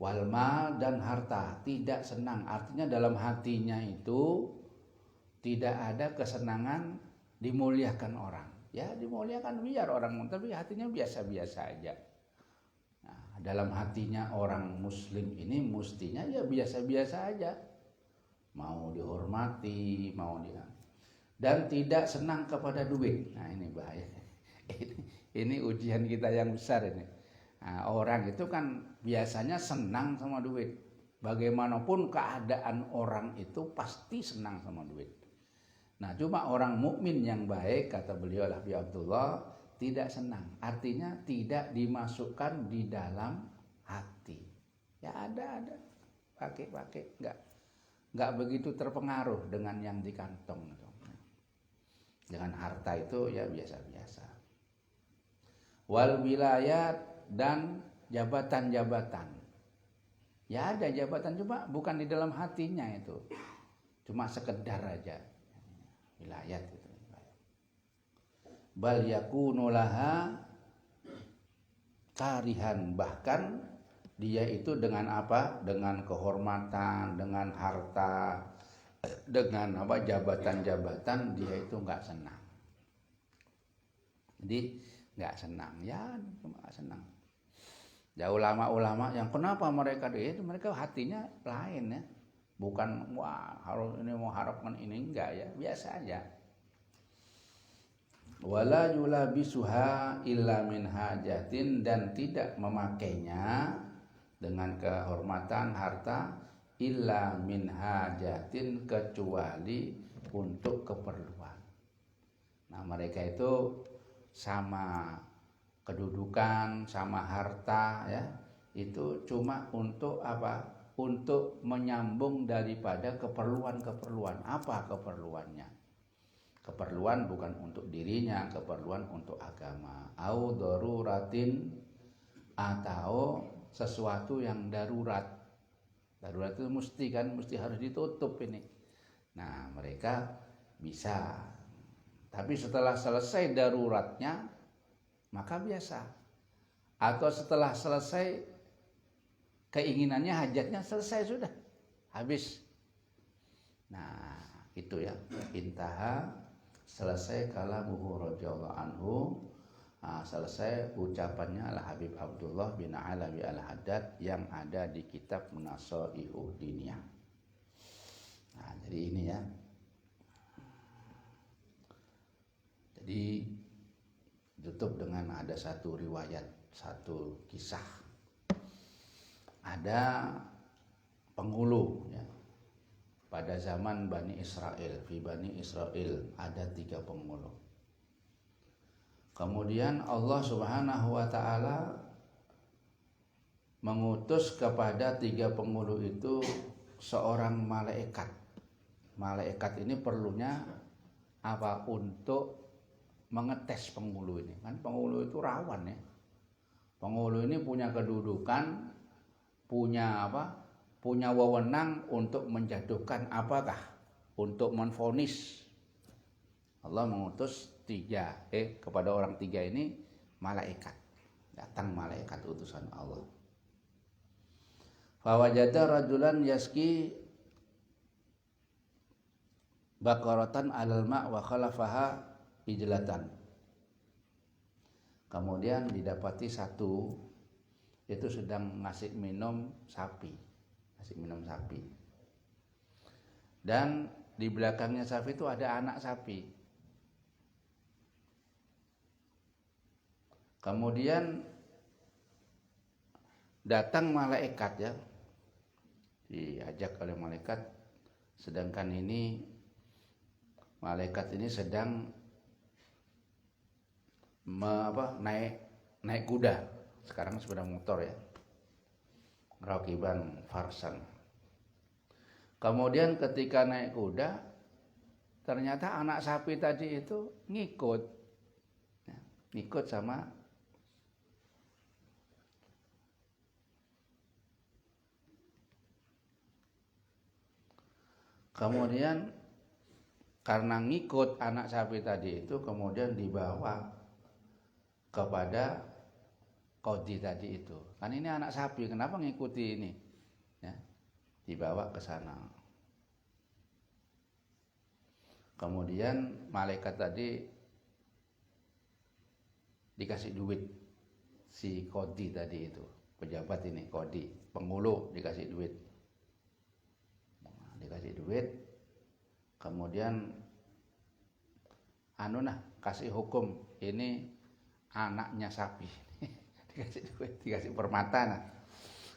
Wal mal dan harta, tidak senang, artinya dalam hatinya itu tidak ada kesenangan dimuliakan orang. Ya dimuliakan biar orang, tapi hatinya biasa-biasa aja. Nah, dalam hatinya orang muslim ini mestinya ya biasa-biasa aja. Mau dihormati, mau dia. Dan tidak senang kepada duit. Nah ini bahaya. Ini ujian kita yang besar ini. Nah, orang itu kan biasanya senang sama duit. Bagaimanapun keadaan orang itu pasti senang sama duit. Nah, cuma orang mukmin yang baik, kata beliau Habib Abdullah, tidak senang. Artinya tidak dimasukkan di dalam hati. Ya ada, pakai, nggak begitu terpengaruh dengan yang di kantong. Dengan harta itu ya biasa-biasa. Wal wilayat dan jabatan-jabatan. Ya ada jabatan, cuma bukan di dalam hatinya itu. Cuma sekedar aja. Wilayat itu. Bal yakunu laha karihan, bahkan dia itu dengan apa? Dengan kehormatan, dengan harta, dengan apa jabatan-jabatan, dia itu nggak senang. Jadi nggak senang, ya cuma nggak senang. Ya ulama-ulama yang kenapa mereka itu mereka hatinya lain ya, bukan wah harus ini mau harapkan ini, enggak ya, biasa aja. Wala yulabisuha illa min hajatin, dan tidak memakainya dengan kehormatan harta illa min hajatin, kecuali untuk keperluan. Nah mereka itu sama kedudukan, sama harta ya, itu cuma untuk apa? Untuk menyambung daripada keperluan-keperluan. Apa keperluannya? Keperluan bukan untuk dirinya, keperluan untuk agama. Au daruratin, atau sesuatu yang darurat. Darurat itu mesti harus ditutup ini. Nah mereka bisa. Tapi setelah selesai daruratnya, maka biasa. Atau setelah selesai keinginannya, hajatnya selesai sudah, habis. Nah itu ya, intaha, selesai kalamuhu radhiyallahu anhu. Nah, selesai ucapannya Al-Habib Abdullah bin Alawi Al-Haddad yang ada di kitab Nasaihu Diniyah. Nah jadi ini ya. Jadi tutup dengan ada satu riwayat, satu kisah. Ada penghulu ya. Pada zaman Bani Israel, di Bani Israel ada 3 penghulu. Kemudian Allah Subhanahu wa taala mengutus kepada 3 penghulu itu seorang malaikat. Malaikat ini perlunya apa? Untuk mengetes penghulu ini. Kan penghulu itu rawan ya. Penghulu ini punya kedudukan, punya apa? Punya wewenang untuk menjatuhkan apakah? Untuk menvonis. Allah mengutus 3 kepada orang 3 ini malaikat. Datang malaikat utusan Allah. Fawajada rajulan yaski baqaratan alal ma' wa khalafaha ijlatan. Kemudian didapati satu itu sedang ngasih minum sapi. Dan di belakangnya sapi itu ada anak sapi. Kemudian datang malaikat ya, diajak oleh malaikat, sedangkan ini malaikat ini sedang naik kuda. Sekarang sepeda motor ya, rakiban farsan. Kemudian ketika naik kuda, ternyata anak sapi tadi itu ngikut sama kemudian karena ngikut anak sapi tadi itu, kemudian dibawa kepada qadhi tadi itu. Kan ini anak sapi, kenapa ngikuti ini? Ya, dibawa ke sana. Kemudian malaikat tadi dikasih duit, si qadhi tadi itu, pejabat ini qadhi, penghulu, dikasih duit. Dikasih duit, kemudian kasih hukum, ini anaknya sapi. Dikasih duit, dikasih permata. Nah.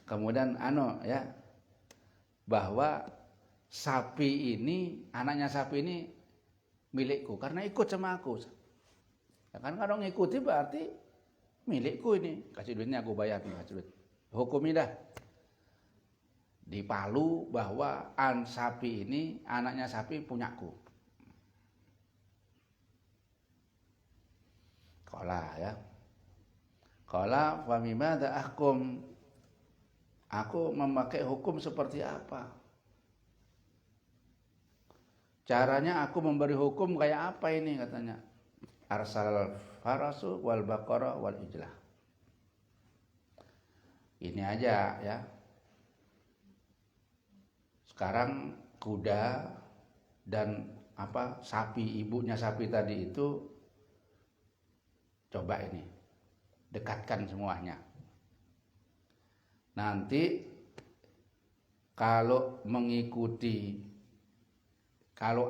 Kemudian ya, bahwa sapi ini, anaknya sapi ini milikku karena ikut sama aku. Ya kan kalau ngikuti berarti milikku ini. Kasih duitnya aku bayar, kasih duit. Hukumi dah. Di Palu bahwa sapi ini, anaknya sapi punyaku. Qala ya. Qala fa mimmadza ahkum? Aku memakai hukum seperti apa? Caranya aku memberi hukum kayak apa ini katanya? Arsal farasu wal baqara wal ijlah. Ini aja ya. Sekarang kuda dan sapi, ibunya sapi tadi itu coba ini dekatkan semuanya. Nanti kalau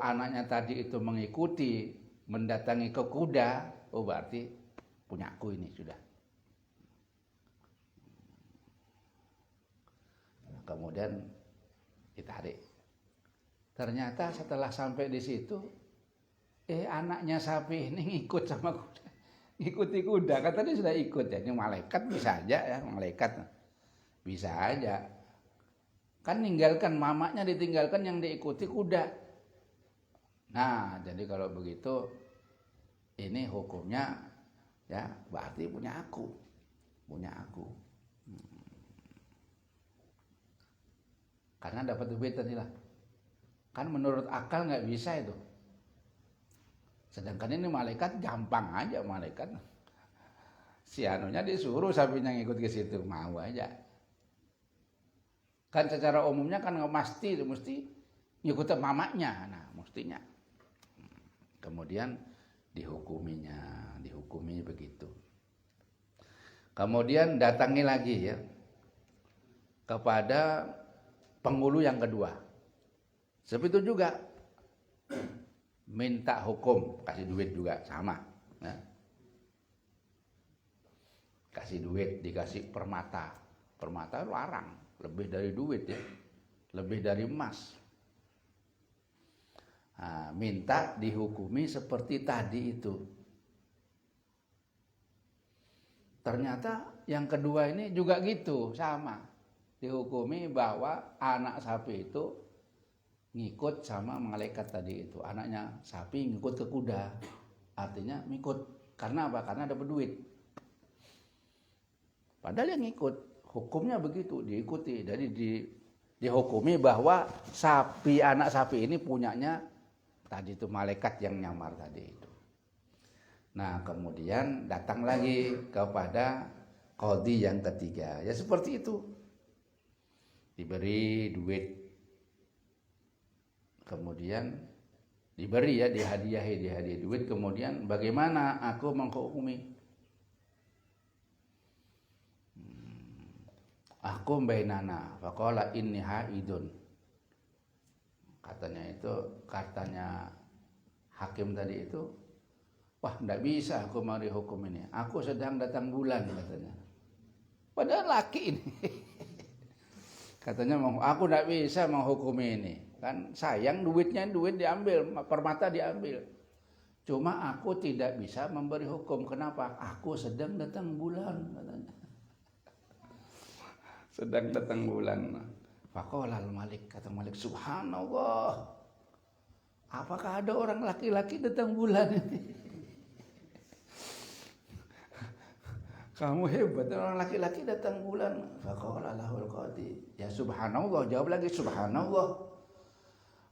anaknya tadi itu mengikuti, mendatangi ke kuda, oh berarti punyaku ini sudah. Kemudian ditarik. Ternyata setelah sampai di situ, anaknya sapi ini ngikut sama kuda. Ngikuti kuda, kan tadi sudah ikut ya. Ini malaikat bisa aja ya, malaikat. Bisa aja. Kan ninggalkan, mamanya ditinggalkan, yang diikuti kuda. Nah, jadi kalau begitu ini hukumnya ya berarti punya aku. Punya aku. Karena dapat duit tadi lah. Kan menurut akal nggak bisa itu. Sedangkan ini malaikat gampang aja malaikat. Si anunya disuruh sapinya ngikut ke situ, mau aja. Kan secara umumnya kan mesti ngikut mamanya, nah mestinya. Kemudian dihukumi begitu. Kemudian datangi lagi ya kepada penghulu yang kedua. Seperti itu juga minta hukum, kasih duit juga sama. Nah. Kasih duit, dikasih permata. Permata larang. Lebih dari duit ya, lebih dari emas. Nah, minta dihukumi seperti tadi itu. Ternyata yang kedua ini juga gitu, sama. Dihukumi bahwa anak sapi itu ngikut sama malaikat tadi itu. Anaknya sapi ngikut ke kuda. Artinya ngikut. Karena apa? Karena dapat duit. Padahal yang ngikut. Hukumnya begitu, diikuti. Jadi dihukumi bahwa anak sapi ini punyanya tadi itu malaikat yang nyamar tadi itu. Nah, kemudian datang lagi kepada qadhi yang ketiga. Ya seperti itu. Diberi duit. Kemudian diberi ya, dihadiahi duit. Kemudian bagaimana aku menghukumi? Aku bainana faqala inni haidun. Katanya hakim tadi itu, wah enggak bisa aku mari hukum ini. Aku sedang datang bulan katanya. Padahal laki ini. Katanya aku enggak bisa menghukumi ini. Kan sayang duit diambil, permata diambil. Cuma aku tidak bisa memberi hukum. Kenapa? Aku sedang datang bulan katanya. Sedang datang bulan. Faqala al-malik, kata Malik, subhanallah. Apakah ada orang laki-laki datang bulan ini? Kamu hebat, orang laki-laki datang bulan. Faqala lahul qadhi, ya subhanallah, jawab lagi subhanallah.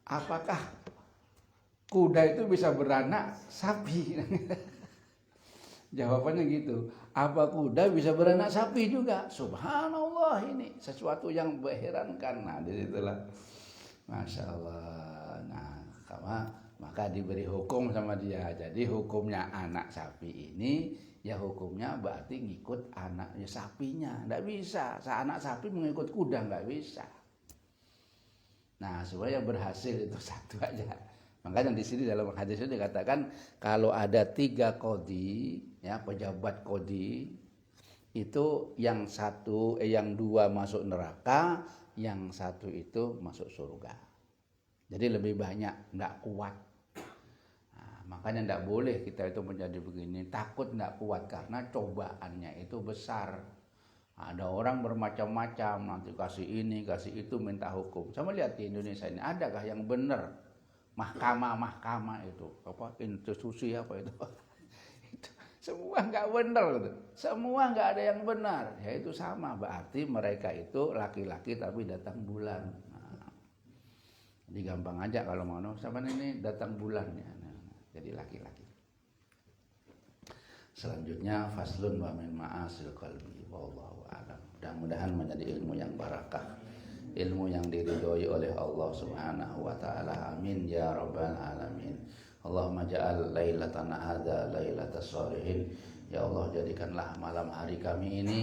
Apakah kuda itu bisa beranak sapi? Jawabannya gitu. Apa kuda bisa beranak sapi juga? Subhanallah, ini sesuatu yang mengherankan. Nah, disitulah, masya Allah. Nah, maka diberi hukum sama dia. Jadi hukumnya anak sapi ini, ya hukumnya berarti ngikut anaknya sapinya. Nggak bisa. Anak sapi mengikut kuda nggak bisa. Nah, supaya berhasil itu satu aja. Makanya di sini dalam hadis itu dikatakan kalau ada 3 qadhi, ya pejabat qadhi, itu yang 2 masuk neraka, yang 1 itu masuk surga. Jadi lebih banyak, enggak kuat. Nah, makanya enggak boleh kita itu menjadi begini, takut enggak kuat karena cobaannya itu besar. Ada orang bermacam-macam, nanti kasih ini, kasih itu, minta hukum. Sama lihat di Indonesia ini, adakah yang benar? Mahkamah itu, apa institusi apa itu? Semua nggak benar gitu. Semua nggak ada yang benar. Ya itu sama, berarti mereka itu laki-laki tapi datang bulan. Nah, jadi gampang aja kalau mau sama ini datang bulannya. Nah, jadi laki-laki. Selanjutnya faslun wa min ma'asil qalbi wallahu a'lam. Mudah-mudahan menjadi ilmu yang barakah. Ilmu yang diridhoi oleh Allah Subhanahu wa taala. Amin ya rabbal alamin. Allahumma ja'al lailatana hadza lailatas sholihin. Ya Allah, jadikanlah malam hari kami ini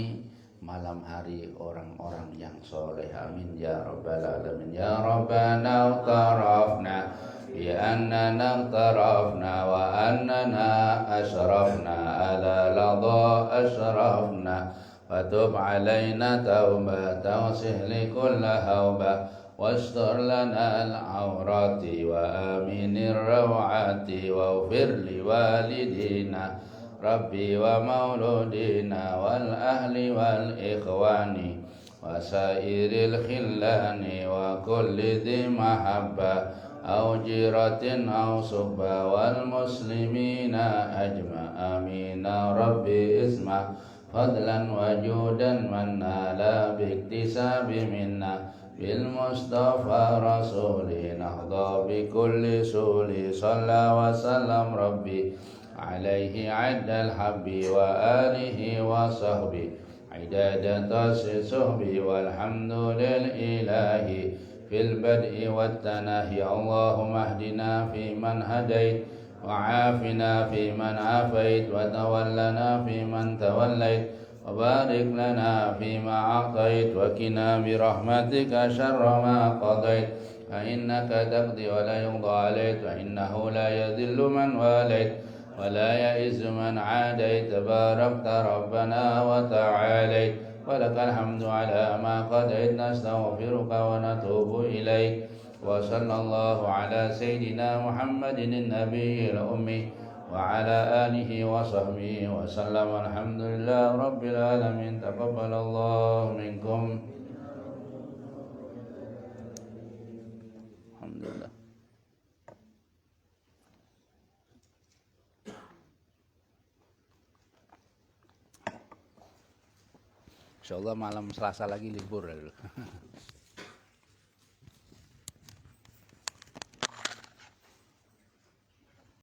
malam hari orang-orang yang soleh. Amin ya rabbal alamin. Ya rabbana tarafna bi annana tarafna wa annana asrafna ala ladha asrafna fatub alaina taubatan wasihli kulla hauba واستر لنا العورات وآمن الروعات واغفر لوالدينا ربي ومولودينا والأهل والإخوان وسائر الخلان وكل ذي محبة أو جيرة أو صحبة والمسلمين أجمع آمين ربي اسمع فضلا وجودا من لا باكتساب منا بالمصطفى رسولي نهضى بكل سولي صلى وسلم ربي عليه عد الحب وآله وصحبه عداد صحبي والحمد للإله في البدء والتناهي اللهم اهدنا فيمن هديت وعافنا فيمن عافيت وتولنا فيمن توليت وبارك لنا فيما أعطيت وقنا برحمتك شر ما قضيت فإنك تقضي ولا يقضى عليك وإنه لا يذل من واليت ولا يئز من عاديت تباركت ربنا وتعاليت ولك الحمد على ما قضيت نستغفرك ونتوب إليك وصلى الله على سيدنا محمد النبي الأمي وعلى آله وصحبه وسلم الحمد لله رب العالمين تقبل الله منكم الحمد لله. Insyaallah malam Selasa lagi libur.